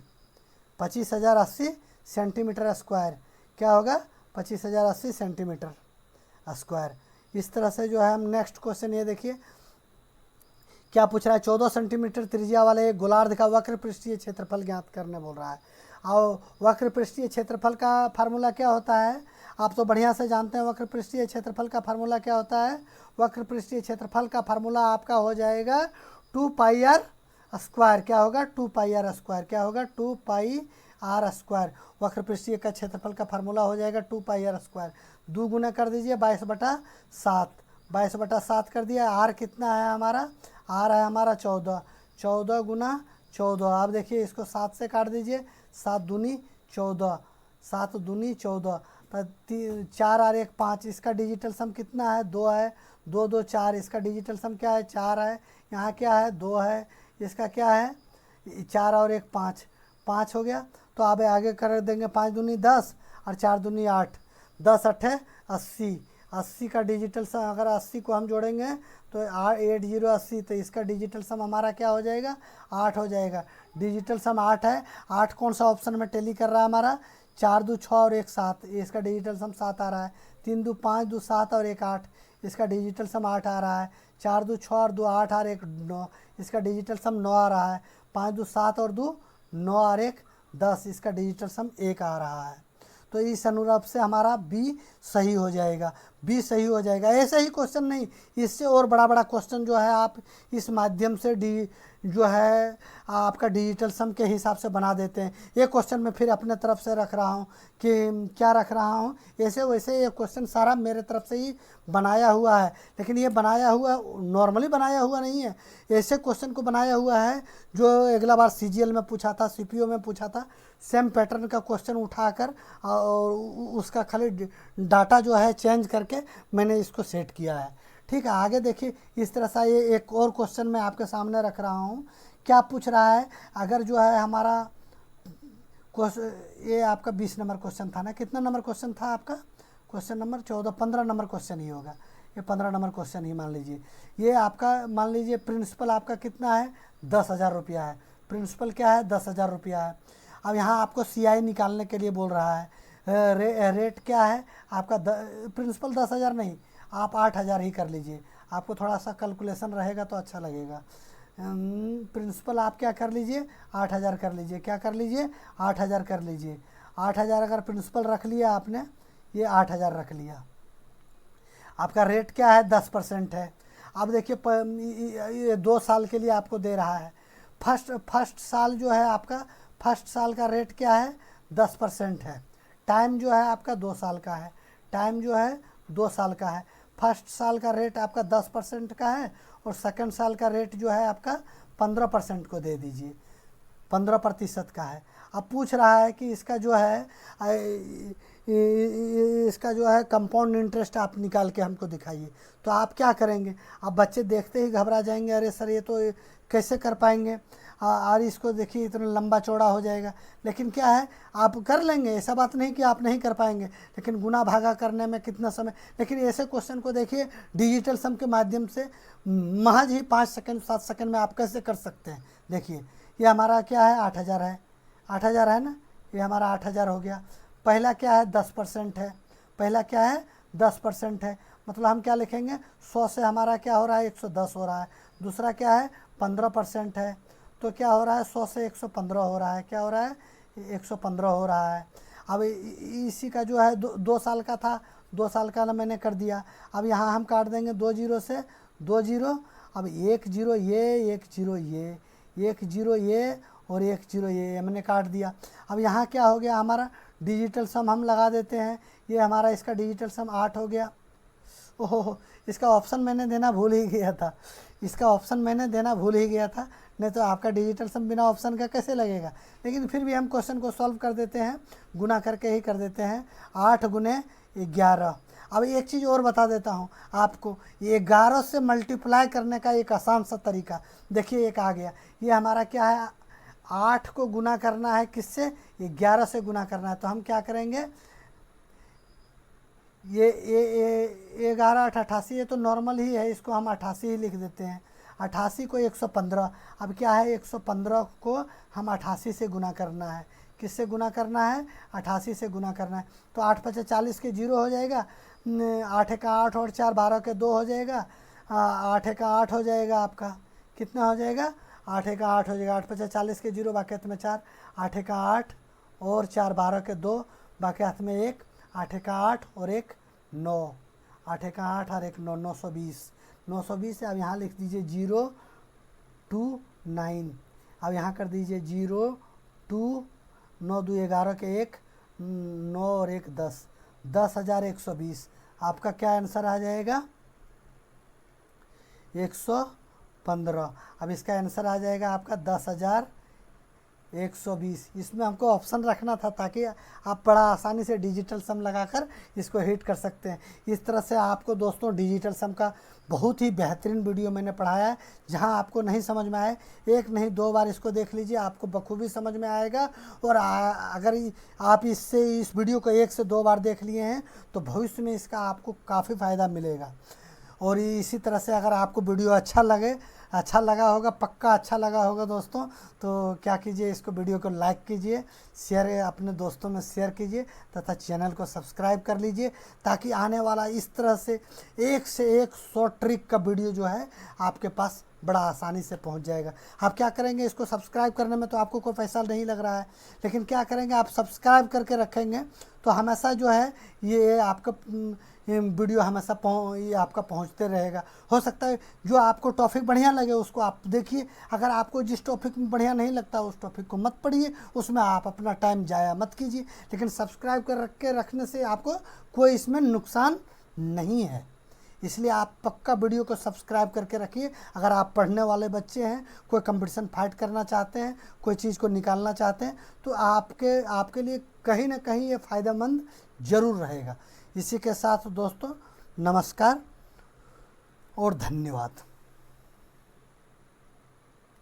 25,080 सेंटीमीटर स्क्वायर। क्या होगा 25,080 सेंटीमीटर स्क्वायर। इस तरह से जो है हम नेक्स्ट क्वेश्चन ये देखिए क्या पूछ रहा है, 14 सेंटीमीटर त्रिज्या वाले एक गोलार्ध का वक्र पृष्ठीय क्षेत्रफल ज्ञात करने बोल रहा है। और वक्र पृष्ठीय क्षेत्रफल का फार्मूला क्या होता है, आप तो बढ़िया से जानते हैं वक्र पृष्ठीय क्षेत्रफल का फार्मूला क्या होता है। वक्र पृष्ठीय क्षेत्रफल का फार्मूला आपका हो जाएगा 2 पाई आर स्क्वायर। क्या होगा 2 पाई आर स्क्वायर, क्या होगा 2 पाई आर स्क्वायर। वक्र पृष्ठीय का क्षेत्रफल का फार्मूला हो जाएगा 2 पाई आर स्क्वायर। 2 गुना कर दीजिए 22/7, 22/7 कर दिया। आर कितना है हमारा, आर है हमारा 14, 14 गुना 14। आप देखिए इसको 7 से काट दीजिए, 7 दूनी 14, 7 दूनी 14, 4 और 1 5, इसका डिजिटल सम कितना है 2 है, 2 2 4, इसका डिजिटल सम क्या है 4 है। यहाँ क्या है 2 है, इसका क्या है 4 और 1 5, 5 हो गया। तो आप आगे कर देंगे 5 दूनी 10 और 4 दूनी 8, 10 8 80, 80 का डिजिटल सम, अगर 80 को हम जोड़ेंगे तो 8080, तो इसका डिजिटल सम हमारा क्या हो जाएगा 8 हो जाएगा। डिजिटल सम 8 है। 8 कौन सा ऑप्शन में टैली कर रहा है हमारा 4 2 6 और 1 7, इसका डिजिटल सम 7 आ रहा है। 3 2 5 2 7 और 1 8, इसका डिजिटल सम 8 आ रहा है। 4 2 6 और 2 8 और 1 9, इसका डिजिटल सम 9 आ रहा है। 5 2 7 और 2 9 और 1 10, इसका डिजिटल सम 1 आ रहा है। तो इस अनुरूप से हमारा बी सही हो जाएगा, बी सही हो जाएगा। ऐसे ही क्वेश्चन नहीं, इससे और बड़ा बड़ा क्वेश्चन जो है आप इस माध्यम से जो है आपका डिजिटल सम के हिसाब से बना देते हैं। ये क्वेश्चन मैं फिर अपने तरफ से रख रहा हूँ कि क्या रख रहा हूँ, ऐसे वैसे ये क्वेश्चन सारा मेरे तरफ से ही बनाया हुआ है। लेकिन ये बनाया हुआ नॉर्मली बनाया हुआ नहीं है, ऐसे क्वेश्चन को बनाया हुआ है जो अगला बार CGL में पूछा था, CPO में पूछा था। सेम पैटर्न का क्वेश्चन उठाकर और उसका खाली डाटा जो है चेंज करके मैंने इसको सेट किया है। ठीक है, आगे देखिए इस तरह से ये एक और क्वेश्चन मैं आपके सामने रख रहा हूँ। क्या पूछ रहा है, अगर जो है हमारा ये आपका 20 नंबर क्वेश्चन था ना, कितना नंबर क्वेश्चन था आपका, क्वेश्चन नंबर 14, 15 नंबर क्वेश्चन ही होगा, ये 15 नंबर क्वेश्चन ही मान लीजिए। ये आपका मान लीजिए प्रिंसिपल आपका कितना है 10,000 रुपया है, प्रिंसिपल क्या है 10,000 रुपया है। अब यहाँ आपको CI निकालने के लिए बोल रहा है। रेट क्या है आपका, प्रिंसिपल 10,000 नहीं, आप 8,000 ही कर लीजिए, आपको थोड़ा सा कैलकुलेशन रहेगा तो अच्छा लगेगा। प्रिंसिपल आप क्या कर लीजिए 8,000 कर लीजिए, क्या कर लीजिए 8,000 कर लीजिए। 8,000 अगर प्रिंसिपल रख लिया आपने, ये 8,000 रख लिया। आपका रेट क्या है 10% है। अब देखिए ये 2 साल के लिए आपको दे रहा है। फर्स्ट साल जो है आपका, फर्स्ट साल का रेट क्या है 10% है। टाइम जो है आपका 2 साल का है, टाइम जो है 2 साल का है। फर्स्ट साल का रेट आपका 10% का है और सेकंड साल का रेट जो है आपका 15% को दे दीजिए, 15% का है। अब पूछ रहा है कि इसका जो है इसका जो है कंपाउंड इंटरेस्ट आप निकाल के हमको दिखाइए। तो आप क्या करेंगे, अब बच्चे देखते ही घबरा जाएंगे, अरे सर ये तो कैसे कर पाएंगे। और इसको देखिए इतना लंबा चौड़ा हो जाएगा। लेकिन क्या है, आप कर लेंगे, ऐसा बात नहीं कि आप नहीं कर पाएंगे, लेकिन गुना भागा करने में कितना समय। लेकिन ऐसे क्वेश्चन को देखिए डिजिटल सम के माध्यम से महज ही 5 सेकंड 7 सेकंड में आप कैसे कर सकते हैं। देखिए ये हमारा क्या है, 8000 है, 8000 है ना, ये हमारा 8000 हो गया। पहला क्या है, 10% है, पहला क्या है 10% है, मतलब हम क्या लिखेंगे, 100 से हमारा क्या हो रहा है, 110 हो रहा है। दूसरा क्या है, 15% है, तो क्या हो रहा है, 100 से 115 हो रहा है, क्या हो रहा है, 115 हो रहा है। अब इसी का जो है 2 साल का था, 2 साल का ना मैंने कर दिया। अब यहाँ हम काट देंगे 2 जीरो से 2 जीरो, अब 1 जीरो ये, 1 जीरो ये, 1 जीरो ये और 1 जीरो ये मैंने काट दिया। अब यहाँ क्या हो गया हमारा, डिजिटल सम हम लगा देते हैं। ये हमारा इसका डिजिटल सम 8 हो गया। ओहो, इसका ऑप्शन मैंने देना भूल ही गया था, इसका ऑप्शन मैंने देना भूल ही गया था, नहीं तो आपका डिजिटल सम बिना ऑप्शन का कैसे लगेगा। लेकिन फिर भी हम क्वेश्चन को सॉल्व कर देते हैं, गुना करके ही कर देते हैं। 8 गुने 11। अब एक चीज़ और बता देता हूँ आपको, ये 11 से मल्टीप्लाई करने का एक आसान सा तरीका देखिए, एक आ गया। ये हमारा क्या है, 8 को गुना करना है किससे, 11 से गुना करना है। तो हम क्या करेंगे, ये 11 8 88, ये तो नॉर्मल ही है, इसको हम 88 ही लिख देते हैं। 88 को 115, अब क्या है 115 को हम 88 से गुना करना है। किससे गुना करना है, 88 से गुना करना है। तो 8 5 40 के 0 हो जाएगा, 8 का 8 और 4 12 के 2 हो जाएगा, 8 का 8 हो जाएगा आपका, कितना हो जाएगा, 8 का 8 हो जाएगा। 8 5 40 के 0, बाकी हाथ में 4, 8 का 8 और 4 12 के 2, बाकी हाथ में 1, 8 का 8 और 1 9, 8 का 8 और 1 9, 920, 920 है। अब यहाँ लिख दीजिए 0 2 9, अब यहाँ कर दीजिए 0 2 9 2 11 के 1 9 और 1 10, 10,120। आपका क्या आंसर आ जाएगा, 115। अब इसका आंसर आ जाएगा आपका 10,120। इसमें हमको ऑप्शन रखना था ताकि आप बड़ा आसानी से डिजिटल सम लगाकर इसको हिट कर सकते हैं। इस तरह से आपको दोस्तों डिजिटल सम का बहुत ही बेहतरीन वीडियो मैंने पढ़ाया है। जहां आपको नहीं समझ में आए, एक नहीं 2 बार इसको देख लीजिए, आपको बखूबी समझ में आएगा। और अगर आप इस वीडियो को 1 से 2 बार देख लिए हैं तो भविष्य में इसका आपको काफ़ी फ़ायदा मिलेगा। और इसी तरह से अगर आपको वीडियो अच्छा लगा होगा, पक्का अच्छा लगा होगा दोस्तों, तो क्या कीजिए, इसको वीडियो को लाइक कीजिए, शेयर अपने दोस्तों में शेयर कीजिए तथा चैनल को सब्सक्राइब कर लीजिए, ताकि आने वाला इस तरह से एक शॉर्ट ट्रिक का वीडियो जो है आपके पास बड़ा आसानी से पहुंच जाएगा। आप क्या करेंगे, इसको सब्सक्राइब करने में तो आपको कोई पैसा नहीं लग रहा है, लेकिन क्या करेंगे, आप सब्सक्राइब करके रखेंगे तो हमेशा जो है ये आपका वीडियो हमेशा ये आपका पहुंचते रहेगा। हो सकता है जो आपको टॉपिक बढ़िया लगे उसको आप देखिए, अगर आपको जिस टॉपिक में बढ़िया नहीं लगता उस टॉपिक को मत पढ़िए, उसमें आप अपना टाइम जाया मत कीजिए। लेकिन सब्सक्राइब कर रखने से आपको कोई इसमें नुकसान नहीं है, इसलिए आप पक्का वीडियो को सब्सक्राइब करके रखिए। अगर आप पढ़ने वाले बच्चे हैं, कोई कंपटीशन फाइट करना चाहते हैं, कोई चीज़ को निकालना चाहते हैं, तो आपके लिए कहीं ना कहीं ये फ़ायदेमंद ज़रूर रहेगा। इसी के साथ दोस्तों नमस्कार और धन्यवाद।